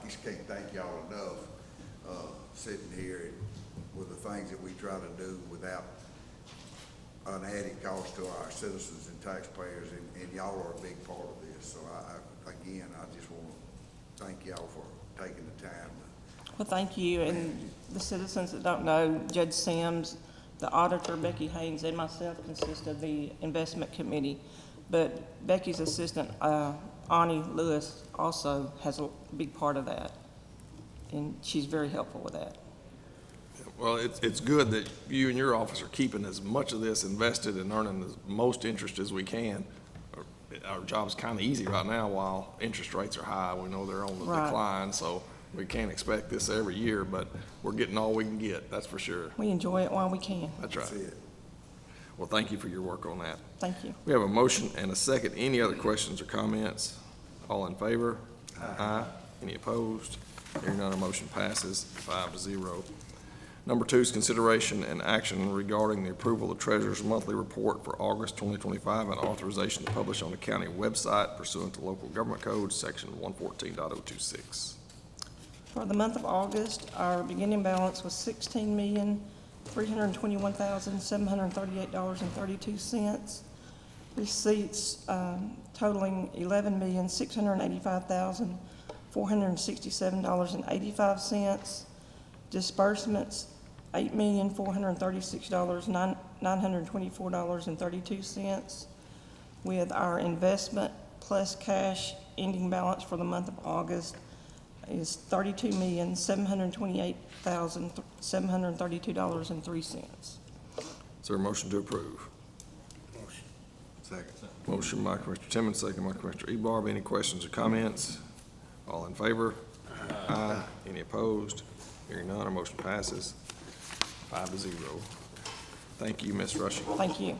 just can't thank y'all enough, sitting here with the things that we try to do without an added cost to our citizens and taxpayers, and y'all are a big part of this. So I just want to thank y'all for taking the time to Well, thank you, and the citizens that don't know, Judge Sims, the auditor, Becky Haynes, and myself consist of the investment committee. But Becky's assistant, Ani Lewis, also has a big part of that, and she's very helpful with that. Well, it's good that you and your office are keeping as much of this invested and earning as most interest as we can. Our job's kind of easy right now while interest rates are high. We know they're on the Right. decline, so we can't expect this every year, but we're getting all we can get, that's for sure. We enjoy it while we can. That's right. That's it. Well, thank you for your work on that. Thank you. We have a motion and a second. Any other questions or comments? All in favor? Aye. Any opposed? Hearing none, our motion passes 5-0. Number 2 is consideration and action regarding the approval of the Treasurer's monthly report for August 2025 and authorization to publish on the county website pursuant to local government code, section 114.026. For the month of August, our beginning balance was $16,321,738.32. Receipts totaling $11,685,467.85. Disbursements, $8,436,924.32. With our investment plus cash ending balance for the month of August is $32,728,732.03. Is there a motion to approve? Second. Motion by Commissioner Timmons, second by Commissioner Ebarb. Any questions or comments? All in favor? Aye. Any opposed? Hearing none, our motion passes 5-0. Thank you, Ms. Rushing. Thank you.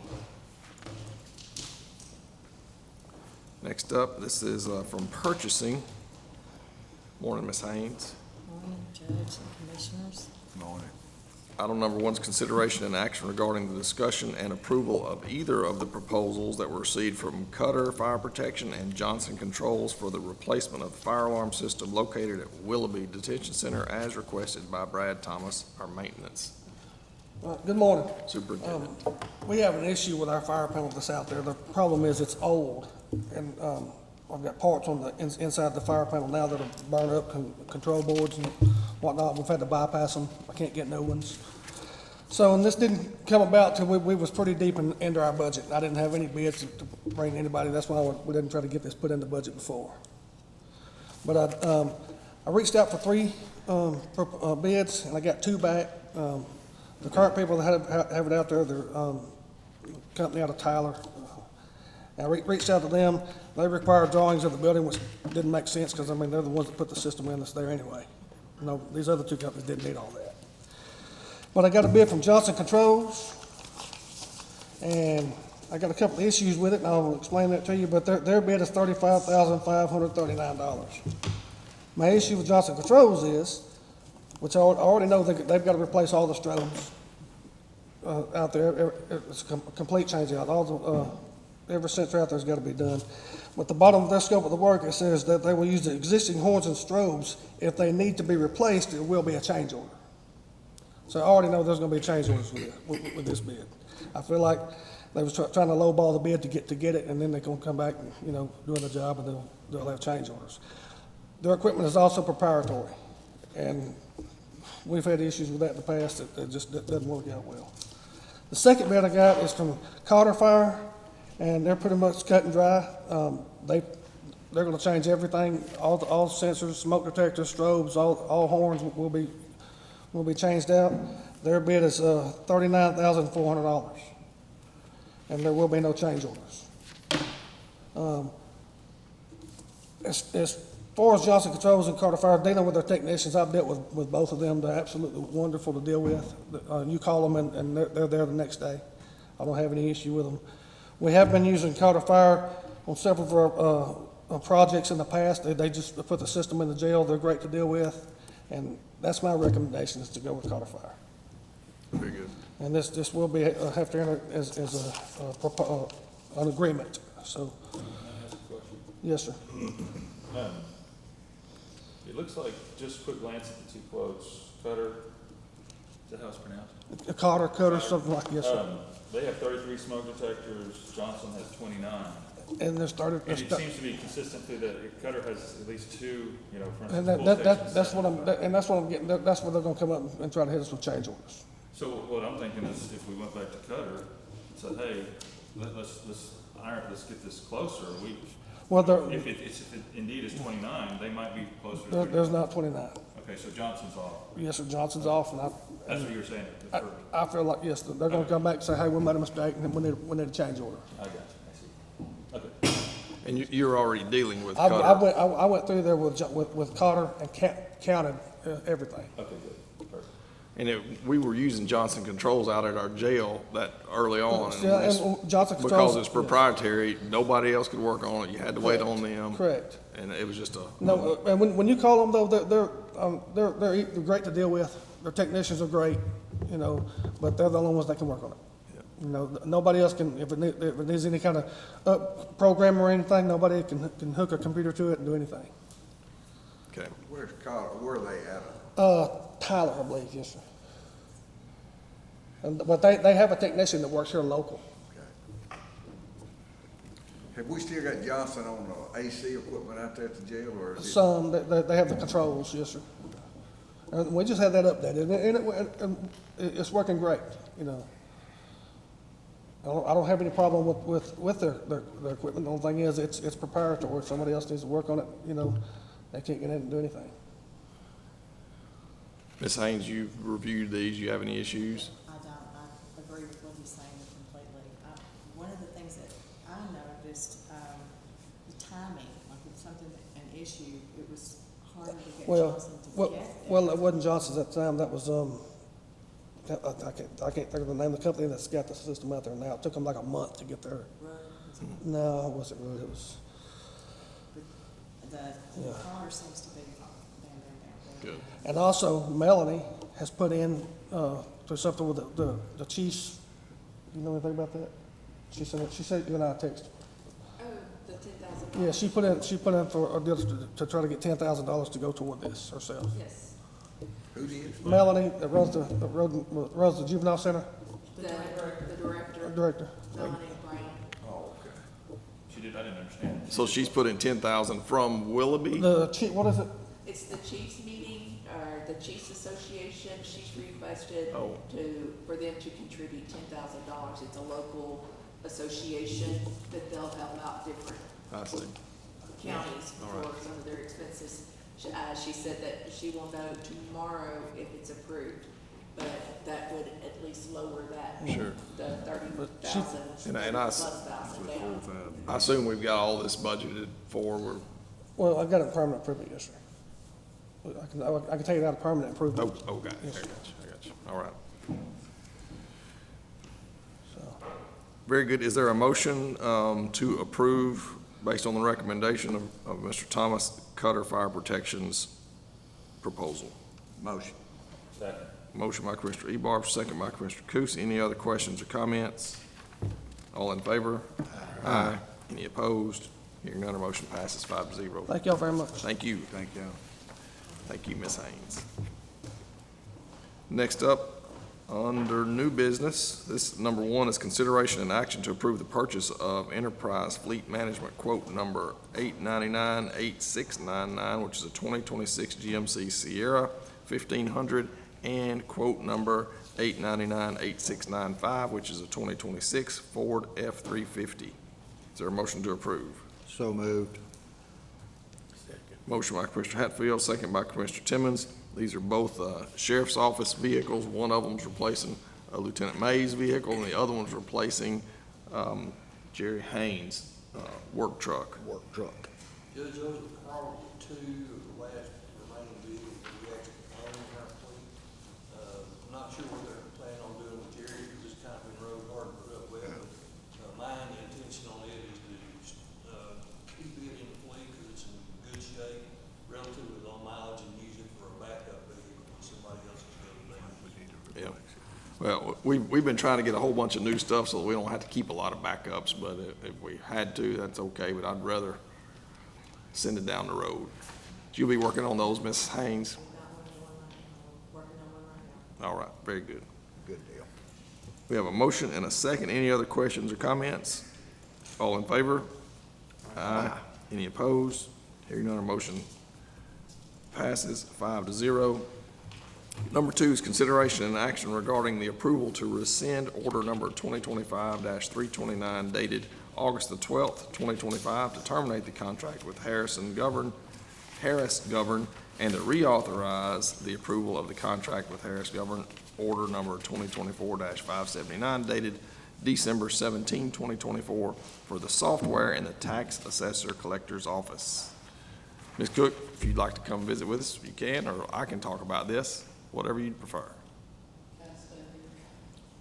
Next up, this is from purchasing. Morning, Ms. Haynes. Morning, Judge and Commissioners. Morning. Item number 1 is consideration and action regarding the discussion and approval of either of the proposals that were received from Cutter Fire Protection and Johnson Controls for the replacement of the fire alarm system located at Willoughby Detention Center as requested by Brad Thomas, our maintenance Good morning. superintendent. We have an issue with our fire panel that's out there. The problem is it's old, and I've got parts on the inside the fire panel now that have burned up, control boards and whatnot. We've had to bypass them. I can't get new ones. So, and this didn't come about till we was pretty deep into our budget. I didn't have any bids to bring anybody. That's why we didn't try to get this put in the budget before. But I reached out for 3 bids, and I got 2 back. The current people that have it out there, they're company out of Tyler. I reached out to them. They required drawings of the building, which didn't make sense because, I mean, they're the ones that put the system in that's there anyway. No, these other 2 companies didn't need all that. But I got a bid from Johnson Controls, and I got a couple of issues with it, and I'll explain that to you, but their bid is $35,539. My issue with Johnson Controls is, which I already know they've got to replace all the strobes out there. It's a complete change out. All the every sensor out there's got to be done. But the bottom of their scope of the work, it says that they will use the existing horns and strobes. If they need to be replaced, it will be a change order. So I already know there's going to be change orders with this bid. I feel like they was trying to lowball the bid to get it, and then they're going to come back and, doing the job, and they'll have change orders. Their equipment is also proprietary, and we've had issues with that in the past. It just doesn't work out well. The second bid I got is from Carter Fire, and they're pretty much cut and dry. They're going to change everything, all sensors, smoke detectors, strobes, all horns will be changed out. Their bid is $39,400, and there will be no change orders. As far as Johnson Controls and Carter Fire, dealing with their technicians, I've dealt with both of them. They're absolutely wonderful to deal with. You call them and they're there the next day. I don't have any issue with them. We have been using Carter Fire on several of our projects in the past. They just put the system in the jail. They're great to deal with, and that's my recommendation, is to go with Carter Fire. Very good. And this will be have to enter as an agreement. So, Can I ask a question? yes, sir. It looks like, just a quick glance at the 2 quotes, Cutter, is that how it's pronounced? Cutter, something like, yes, sir. They have 33 smoke detectors, Johnson has 29. And there's started, And it seems to be consistent through the, Cutter has at least two, you know, for and instance, that, pull that, stations. that's what I'm getting, that's what they're gonna come up and try to hit us with change orders. So what I'm thinking is if we went back to Cutter and said, hey, let's get this closer, Well, if it indeed is 29, they might be closer to there's 30. not 29. Okay, so Johnson's off. Yes, sir, Johnson's off, and That's what you were saying at I, first. I feel like, yes, they're gonna come back and say, hey, we made a mistake, and we need a change order. I got you, I see. Okay. And you're already dealing with I Cutter. went through there with Carter and counted everything. Okay, good, perfect. And we were using Johnson Controls out at our jail that early on. and Yeah, it's- and Johnson Because Controls- it's proprietary, nobody else could work on it. You had to wait on them. Correct. And it was just a. No, and when you call them though, they're great to deal with. Their technicians are great, you know, but they're the only ones that can work on it. You know, nobody else can, if it needs any kind of programming or anything, nobody can hook a computer to it and do anything. Okay. Where's Carter, where are they at? Tyler, I believe, yes, sir. But they have a technician that works here local. Okay. Have we still got Johnson on the AC equipment out there at the jail, or is it? Some, they have the controls, yes, sir. And we just had that updated, and it's working great, you know. I don't have any problem with their equipment. The only thing is, it's proprietary. Somebody else needs to work on it, you know, they can't get in and do anything. Ms. Haynes, you've reviewed these. You have any issues? I don't, I agree with what he's saying completely. One of the things that I noticed, the timing, like if something, an issue, it was harder to get Johnson to get there. Well, it wasn't Johnson's at the time. That was, I can't think of the name of the company that's got the system out there now. It took them like a month to get there. No, it wasn't Rudd. It was, The Yeah. car seems to be down. Good. and also Melanie has put in, there's something with the chiefs. You know anything about that? She sent you and I a text. Oh, the 10,000. Yeah, she put in for a deal to try to get $10,000 to go toward this herself. Yes. Who did? Melanie, that runs the juvenile center, The director, director. Melanie Brown. Oh, okay. She did, I didn't understand. So she's put in 10,000 from Willoughby? The chief, what is it? It's the Chiefs meeting, or the Chiefs Association, she's requested Oh. for them to contribute $10,000. It's a local association that they'll help out different I see. counties All for right. some of their expenses. She said that she will know tomorrow if it's approved, but that would at least lower that. Sure. The 30,000 And I plus thousand down. I assume we've got all this budgeted for. Well, I got a permanent improvement, yes, sir. I can take it out of permanent improvement. Oh, okay. I got you. All right. So, Very good. Is there a motion to approve, based on the recommendation of Mr. Thomas, Cutter Fire Protection's proposal? Motion. Second. Motion by Commissioner Ebar, second by Commissioner Coos. Any other questions or comments? All in favor? Aye. Any opposed? Hearing none, our motion passes 5-0. thank y'all very much. Thank you. Thank y'all. Thank you, Ms. Haynes. Next up, under new business, this number 1 is consideration and action to approve the purchase of Enterprise Fleet Management quote number 899-8699, which is a 2026 GMC Sierra 1500, and quote number 899-8695, which is a 2026 Ford F-350. Is there a motion to approve? So moved. Motion by Commissioner Hatfield, second by Commissioner Timmons. These are both sheriff's office vehicles. One of them's replacing Lieutenant May's vehicle, and the other one's replacing Jerry Haynes' work truck. Work truck. Judge, those are probably two of the last remaining vehicles that we actually own in our fleet. I'm not sure what they're planning on doing with Jerry, because it's kind of been road hard to put up with, but mine, the intention on it is to keep it in the fleet because it's in good shape, relatively low mileage, and use it for a backup vehicle when somebody else is going down. Yeah. Well, we've been trying to get a whole bunch of new stuff so that we don't have to keep a lot of backups, but if we had to, that's okay, but I'd rather send it down the road. You'll be working on those, Ms. Haynes? Working on one right now. All right, very good. Good deal. We have a motion and a second. Any other questions or comments? All in favor? Aye. Any opposed? Hearing none, our motion passes 5-0. Number 2 is consideration and action regarding the approval to rescind order number 2025-329 dated August the 12th, 2025, to terminate the contract with Harris Govern, and to reauthorize the approval of the contract with Harris Govern, order number 2024-579 dated December 17, 2024, for the software in the tax assessor collector's office. Ms. Cook, if you'd like to come visit with us, you can, or I can talk about this, whatever you'd prefer.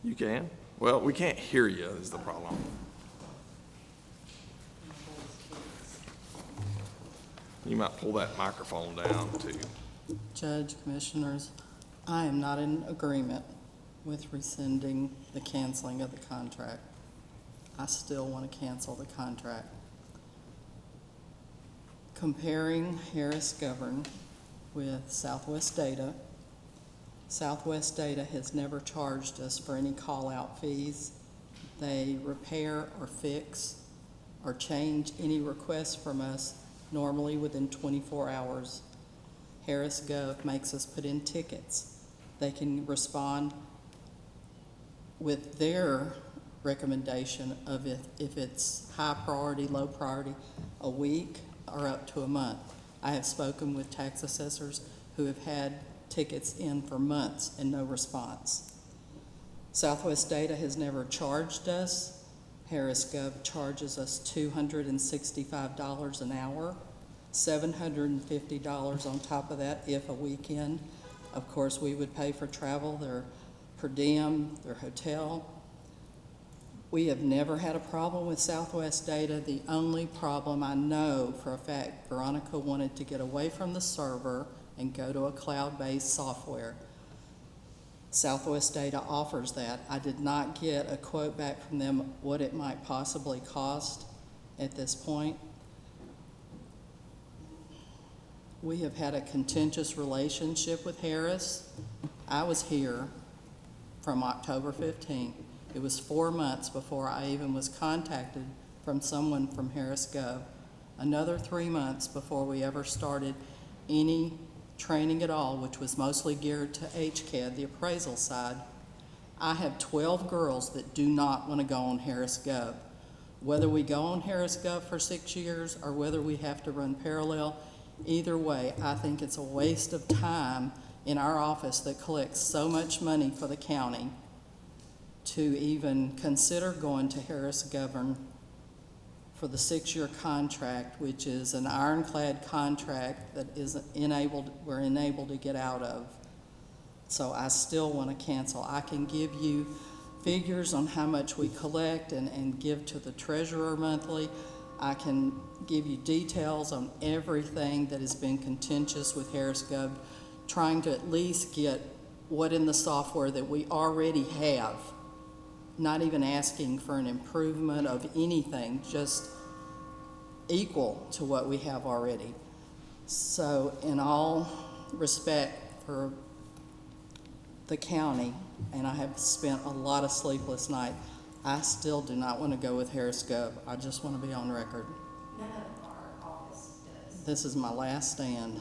You can? Well, we can't hear you is the problem. You might pull that microphone down too. Judge, Commissioners, I am not in agreement with rescinding the canceling of the contract. I still want to cancel the contract. Comparing Harris Govern with Southwest Data, Southwest Data has never charged us for any call-out fees. They repair or fix or change any requests from us normally within 24 hours. Harris Gov makes us put in tickets. They can respond with their recommendation of if it's high priority, low priority, a week or up to a month. I have spoken with tax assessors who have had tickets in for months and no response. Southwest Data has never charged us. Harris Gov charges us $265 an hour, $750 on top of that if a weekend. Of course, we would pay for travel, their per diem, their hotel. We have never had a problem with Southwest Data. The only problem I know for a fact, Veronica wanted to get away from the server and go to a cloud-based software. Southwest Data offers that. I did not get a quote back from them what it might possibly cost at this point. We have had a contentious relationship with Harris. I was here from October 15th. It was 4 months before I even was contacted from someone from Harris Gov. Another 3 months before we ever started any training at all, which was mostly geared to HCAD, the appraisal side. I have 12 girls that do not want to go on Harris Gov. Whether we go on Harris Gov for 6 years or whether we have to run parallel, either way, I think it's a waste of time in our office that collects so much money for the county to even consider going to Harris Govern for the 6-year contract, which is an ironclad contract that we're enabled to get out of. So I still want to cancel. I can give you figures on how much we collect and give to the treasurer monthly. I can give you details on everything that has been contentious with Harris Gov, trying to at least get what in the software that we already have, not even asking for an improvement of anything, just equal to what we have already. So in all respect for the county, and I have spent a lot of sleepless nights, I still do not want to go with Harris Gov. I just want to be on record. None of our office does. This is my last stand.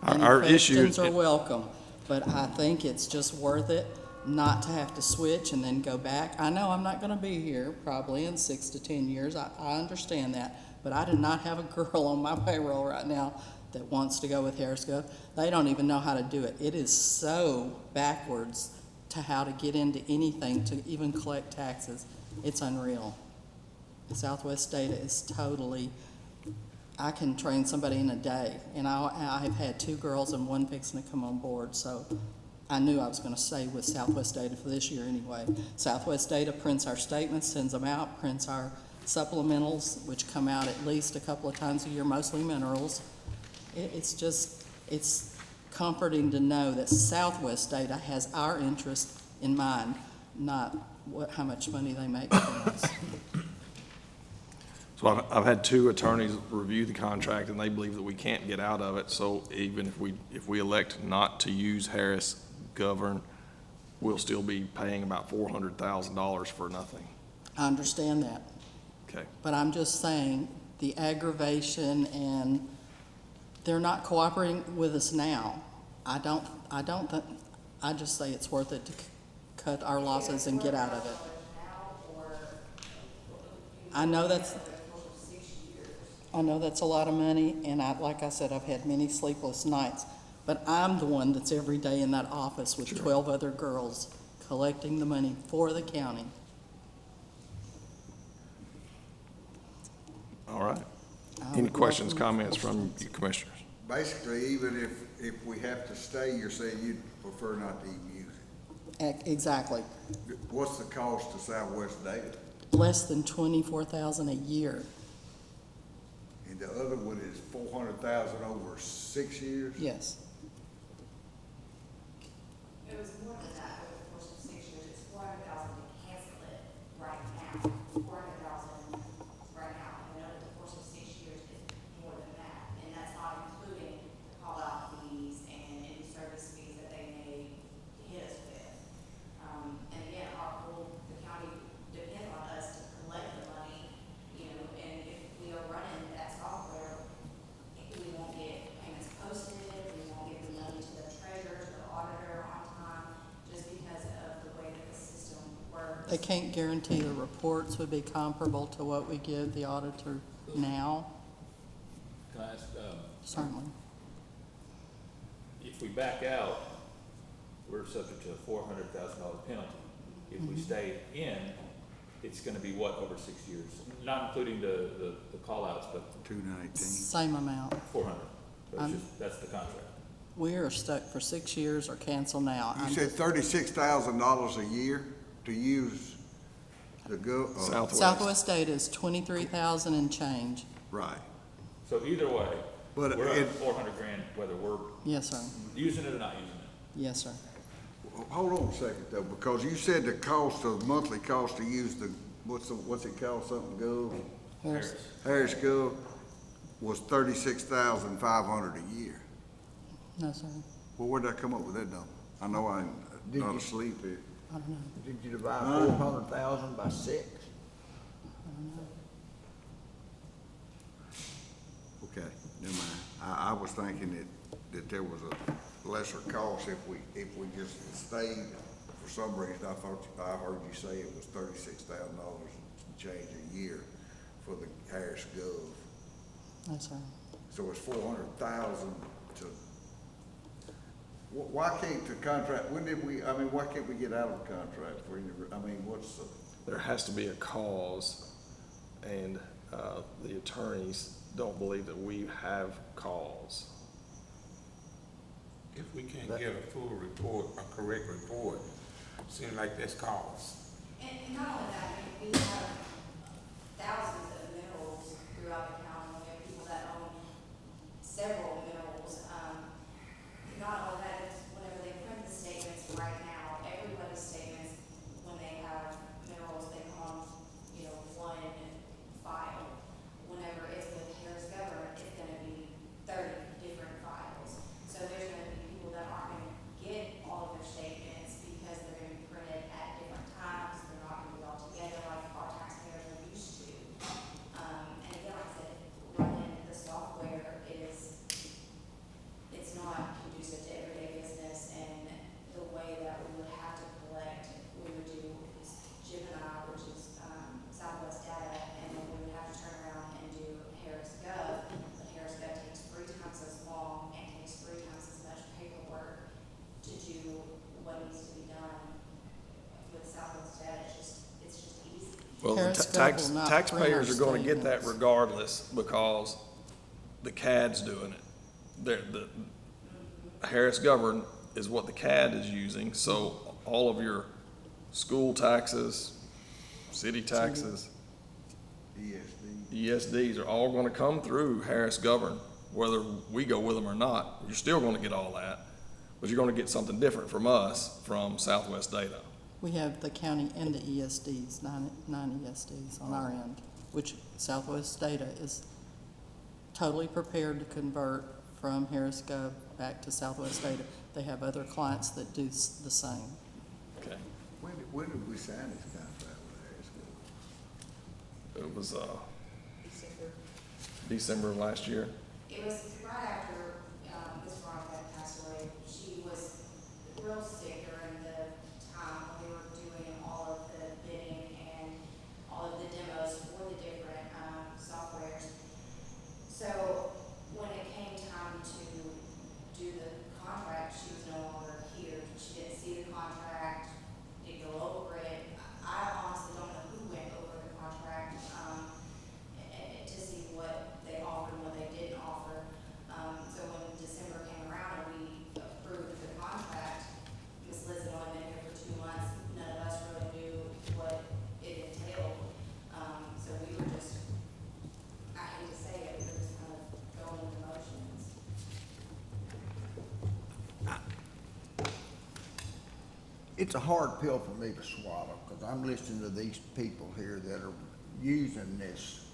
Our issue. Questions are welcome, but I think it's just worth it not to have to switch and then go back. I know I'm not going to be here probably in 6 to 10 years. I understand that, but I do not have a girl on my payroll right now that wants to go with Harris Gov. They don't even know how to do it. It is so backwards to how to get into anything, to even collect taxes. It's unreal. Southwest Data is totally, I can train somebody in a day, and I have had 2 girls and 1 fixing to come on board, so I knew I was going to stay with Southwest Data for this year anyway. Southwest Data prints our statements, sends them out, prints our supplementals, which come out at least a couple of times a year, mostly minerals. It's comforting to know that Southwest Data has our interest in mind, not how much money they make from us. So I've had 2 attorneys review the contract, and they believe that we can't get out of it. So even if we elect not to use Harris Govern, we'll still be paying about $400,000 for nothing. I understand that. Okay. But I'm just saying, the aggravation and they're not cooperating with us now. I don't think, I just say it's worth it to cut our losses and get out of it. I know that's a lot of money, and like I said, I've had many sleepless nights, but I'm the one that's every day in that office with 12 other girls collecting the money for the county. All right. I Any would questions, welcome comments from questions. you commissioners? Basically, even if we have to stay, you're saying you'd prefer not to even use it. Exactly. What's the cost to Southwest Data? Less than $24,000 a year. And the other one is 400,000 over 6 years? Yes. It was more than that over the course of 6 years. It's 400,000 to cancel it right now. 400,000 right now. And over the course of 6 years, it's more than that. And that's not including the call-out fees and any service fees that they may hit us with. And again, the county depends on us to collect the money, you know, and if we are running that software, we won't get payments posted, we won't get the money to the treasurer, to the auditor on time, just because of the way that the system works. They can't guarantee the reports would be comparable to what we give the auditor now. Can I ask, Certainly. if we back out, we're subject to a $400,000 penalty. If we stay in, it's gonna be what, over 6 years? Not including the call-outs, but 219. Same amount. 400. So I'm- it's just, that's the contract. We are stuck for 6 years or cancel now. You said $36,000 a year to use the Southwest Data is 23,000 and change. Right. So either way, But we're it- up 400 grand, whether we're Yes, sir. using it or not using it. Yes, sir. Hold on a second though, because you said the cost of, monthly cost to use the, what's it called, something Gov? Harris Gov was 36,500 a year. No, sir. Well, where'd that come up with that number? I know I'm Did not you- asleep here. I don't know. Did you divide 400,000 by 6? Okay, never mind. I was thinking that there was a lesser cost if we just stayed. For some reason, I heard you say it was $36,000 and change a year for the Harris Gov. No, sir. So it's 400,000 to, why can't the contract, why can't we get out of the contract? There has to be a cause, and the attorneys don't believe that we have cause. If we can't get a full report, a correct report, seems like that's cause. And not only that, I mean, we have thousands of minerals throughout the county. We have people that own several minerals. Not only that, it's whenever they print the statements right now, everybody's statements, when they have minerals, they come on, you know, one file. Whenever it's with Harris Government, it's gonna be 30 different files. So there's gonna be people that aren't gonna get all of their statements because they're gonna be printed at different times. They're not gonna be all together like our taxpayers are used to. And again, like I said, running the software it's not conducive to everyday business, and the way that we would have to collect, we would do Gemini, which is Southwest Data, and then we would have to turn around and do Harris Gov. But Harris Gov takes 3 times as long and takes 3 times as much paperwork to do what needs to be done with Southwest Data. It's just easy. Well, Harris the Gov will not taxpayers are print our gonna get that statements. regardless because the CAD's doing it. The Harris Govern is what the CAD is using, so all of your school taxes, city taxes, ESDs are all gonna come through Harris Govern, whether we go with them or not. You're still gonna get all that, but you're gonna get something different from us, from Southwest Data. We have the county and the ESDs, nine ESDs on our end, which Southwest Data is totally prepared to convert from Harris Gov back to Southwest Data. They have other clients that do the same. Okay. When did we sign this contract with It was, December. December of last year. It was right after, Ms. Veronica had passed away. She was real sick during the time when they were doing all of the bidding and all of the demos for the different, softwares. So when it came time to do the contract, she was no longer here. She didn't see the contract, didn't go over it. I honestly don't know who went over the contract, to see what they offered and what they didn't offer. So when December came around and we approved the contract, Ms. Liz had only been here for 2 months. None of us really knew what it entailed. So we were just, I hate to say it, we were just kind of going with the motions. It's a hard pill for me to swallow, because I'm listening to these people here that are using this,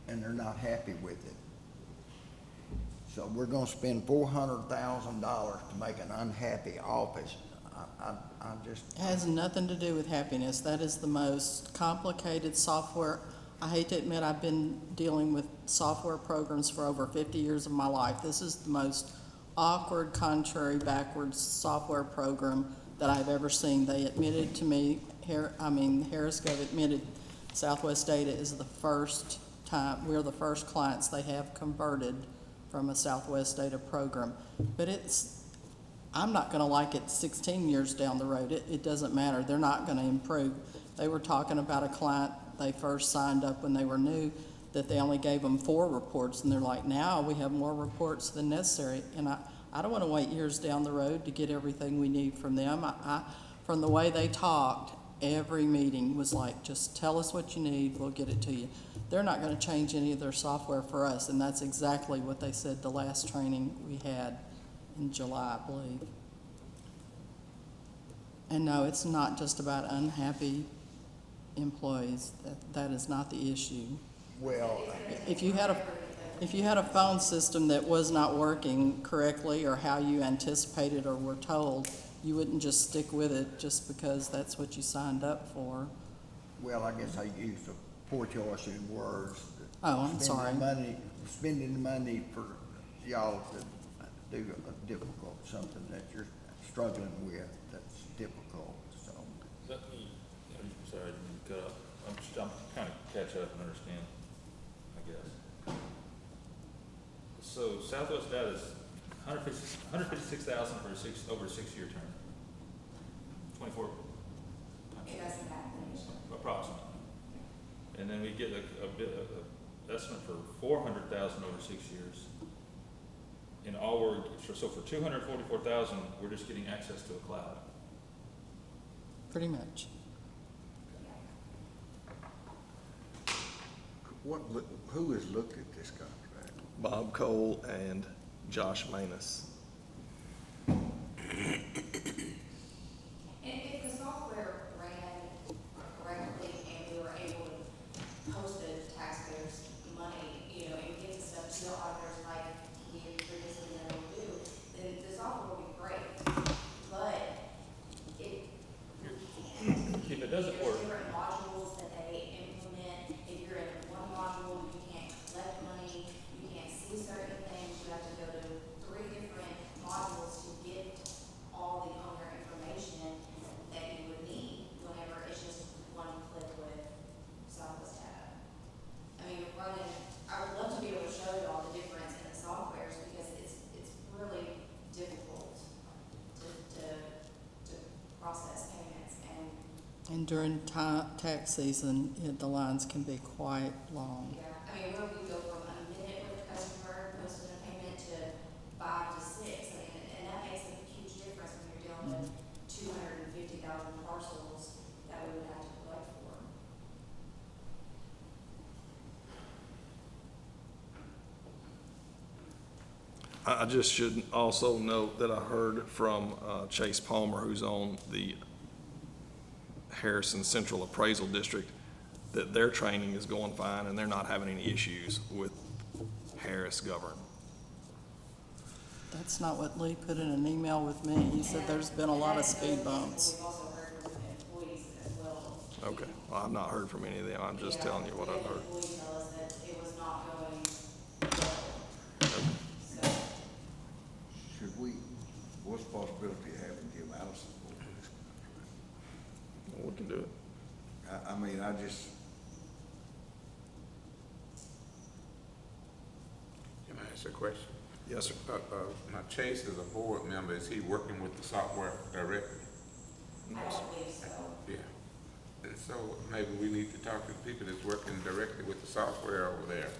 and they're not happy with it. So we're gonna spend $400,000 to make an unhappy office. I just, It has nothing to do with happiness. That is the most complicated software. I hate to admit, I've been dealing with software programs for over 50 years of my life. This is the most awkward, contrary, backwards software program that I've ever seen. They admitted to me, Harris Gov admitted Southwest Data is the first time, we're the first clients they have converted from a Southwest Data program. But I'm not gonna like it 16 years down the road. It doesn't matter. They're not gonna improve. They were talking about a client they first signed up when they were new, that they only gave them 4 reports, and they're like, now we have more reports than necessary. And I don't wanna wait years down the road to get everything we need from them. From the way they talked, every meeting was like, just tell us what you need, we'll get it to you. They're not gonna change any of their software for us, and that's exactly what they said the last training we had in July, I believe. And no, it's not just about unhappy employees. That is not the issue. well, If you had a phone system that was not working correctly or how you anticipated or were told, you wouldn't just stick with it just because that's what you signed up for. well, I guess I used a poor choice in words. Oh, I'm sorry. Spending money for y'all to do a difficult, something that you're struggling with, that's difficult, so. Let me, I'm sorry, I didn't cut up. I'm trying to catch up and understand, I guess. So Southwest Data is $156,000 for over a 6-year term. 24. It doesn't happen. Approximately. And then we get a estimate for $400,000 over 6 years. And so for $244,000, we're just getting access to a cloud. Pretty much. Who has looked at this contract? Bob Cole and Josh Manus. If the software ran correctly and we were able to post the taxpayers' money, and get the stuff to the auditors like we had previously been able to do, then the software will be great. But if If it doesn't work, there's different modules that they implement, if you're in one module, you can't collect money, you can't see certain things, you have to go to 3 different modules to get all the owner information that you would need whenever it's just one click with Southwest Data. I mean, I would love to be able to show you all the difference in the softwares because it's really difficult to process payments And during tax season, the lines can be quite long. yeah, I mean, where we go from a minute with a customer posting a payment to 5 to 6, I mean, and that makes a huge difference when you're dealing with 250,000 parcels that we would have to collect for. I just should also note that I heard from Chase Palmer, who's on the Harrison Central Appraisal District, that their training is going fine and they're not having any issues with Harris Govern. That's not what Lee put in an email with me. He said there's been a lot of speed bumps. We've also heard from employees as well. Okay, well, I've not heard from any of them, I'm just telling you what I've heard. The employee tell us that it was not going well. So, Should we, what's the possibility of having Jim Allison for this? We can do it. I mean, I just, Can I ask a question? Yes, sir. Now Chase is a board member, is he working with the software directly? I don't believe so. Yeah. And so maybe we need to talk to the people that's working directly with the software over there,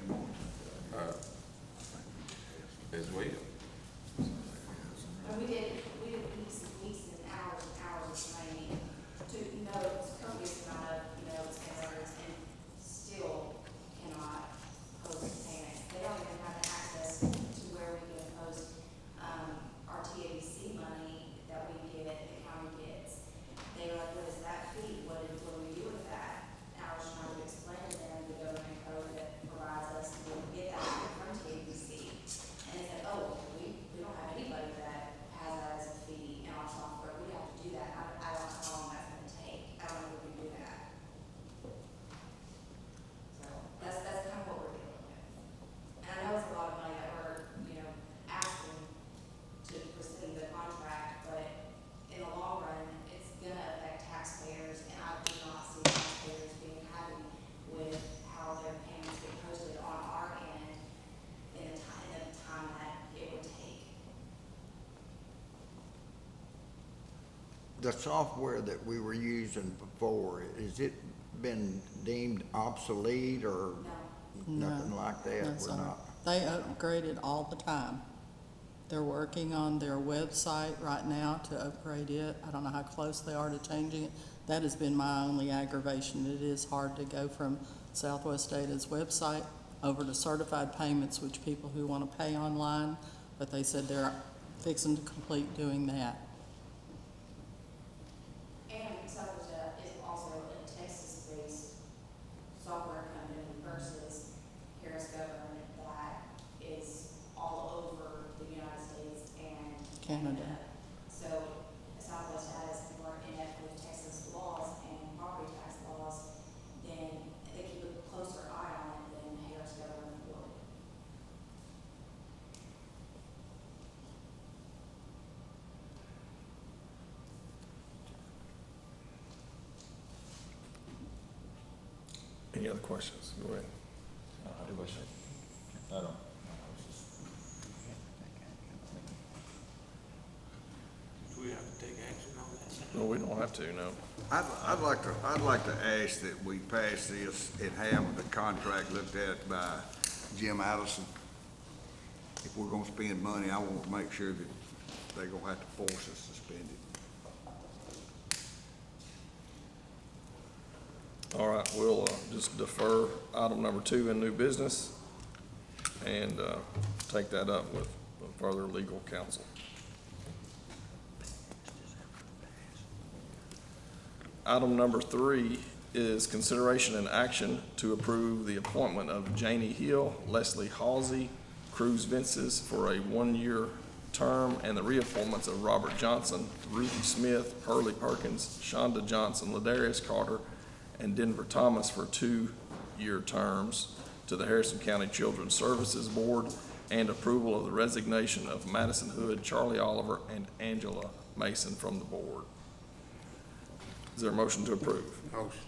as well. And we did weeks and weeks and hours of training to know it's copious amount of, errors and still cannot post payments. They don't even have access to where we can post, our TABC money that we get, the county gets. They were like, what is that fee? What do we do with that? And I was trying to explain to them the government code that provides us to be able to get that from TABC. And they said, oh, we don't have anybody that has that as a fee in our software. We have to do that. I don't know how long that's gonna take. I don't know if we can do that. So that's kind of what we're dealing with. And I know it's a lot of money that we're, asking to rescind the contract, but in the long run, it's gonna affect taxpayers, and I do not see taxpayers being happy with how their payments get posted on our end in the time that it would take. The software that we were using before, has it been deemed obsolete or nothing like that? No, We're sir. not. They upgrade it all the time. They're working on their website right now to upgrade it. I don't know how close they are to changing it. That has been my only aggravation. It is hard to go from Southwest Data's website over to certified payments, which people who want to pay online, but they said they're fixing to complete doing that. And Southwest is also a Texas-based software company versus Harris Government that is all over the United States and Canada. So Southwest has more inept with Texas laws and property tax laws, then they keep a closer eye on it than Harris Government would. Any other questions? Go ahead. I don't. Do we have to take action on that? No, we don't have to, no. I'd like to ask that we pass this and have the contract looked at by Jim Allison. If we're gonna spend money, I want to make sure that they're gonna have to force us to spend it. All right, we'll just defer item number 2 in new business and take that up with further legal counsel. Item number 3 is consideration and action to approve the appointment of Janie Hill, Leslie Halsey, Cruz Vences for a 1-year term, and the reappointments of Robert Johnson, Ruthie Smith, Hurley Perkins, Shonda Johnson, Ladarius Carter, and Denver Thomas for 2-year terms to the Harrison County Children's Services Board, and approval of the resignation of Madison Hood, Charlie Oliver, and Angela Mason from the board. Is there a motion to approve? Motion.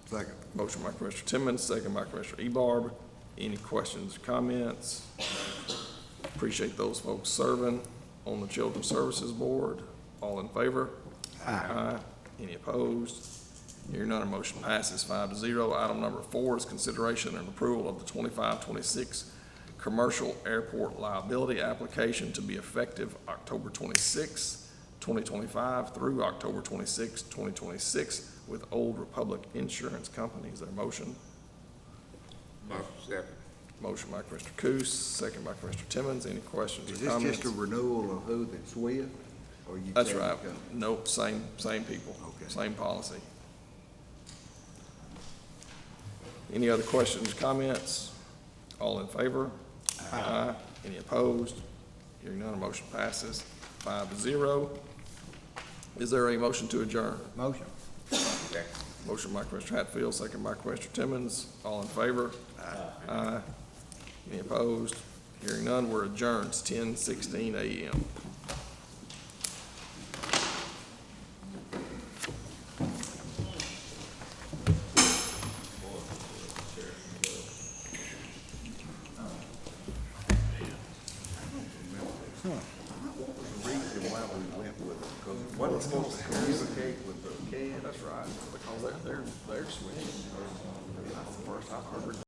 Second. Motion by Commissioner Timmons, second by Commissioner Ebarb. Any questions or comments? Appreciate those folks serving on the Children's Services Board. All in favor? Aye. Any opposed? Hearing none, motion passes 5-0. Item number 4 is consideration and approval of the 25-26 commercial airport liability application to be effective October 26, 2025 through October 26, 2026 with Old Republic Insurance Company. Is there a motion? Motion second. Motion by Commissioner Coos, second by Commissioner Timmons. Any questions Is or this comments? just a renewal of who that's with? Or you That's changed right. company? Nope, same people. Okay. Same policy. Any other questions, comments? All in favor? Aye. Any opposed? Hearing none, motion passes 5-0. Is there a motion to adjourn? Motion. Second. Motion by Commissioner Hatfield, second by Commissioner Timmons. All in favor? Aye. Any opposed? Hearing none, we're adjourned. It's 10:16 a.m. The reason why we went with it, because Well, it's supposed to communicate with the kid, that's right, because they're swinging. That's the first I've heard.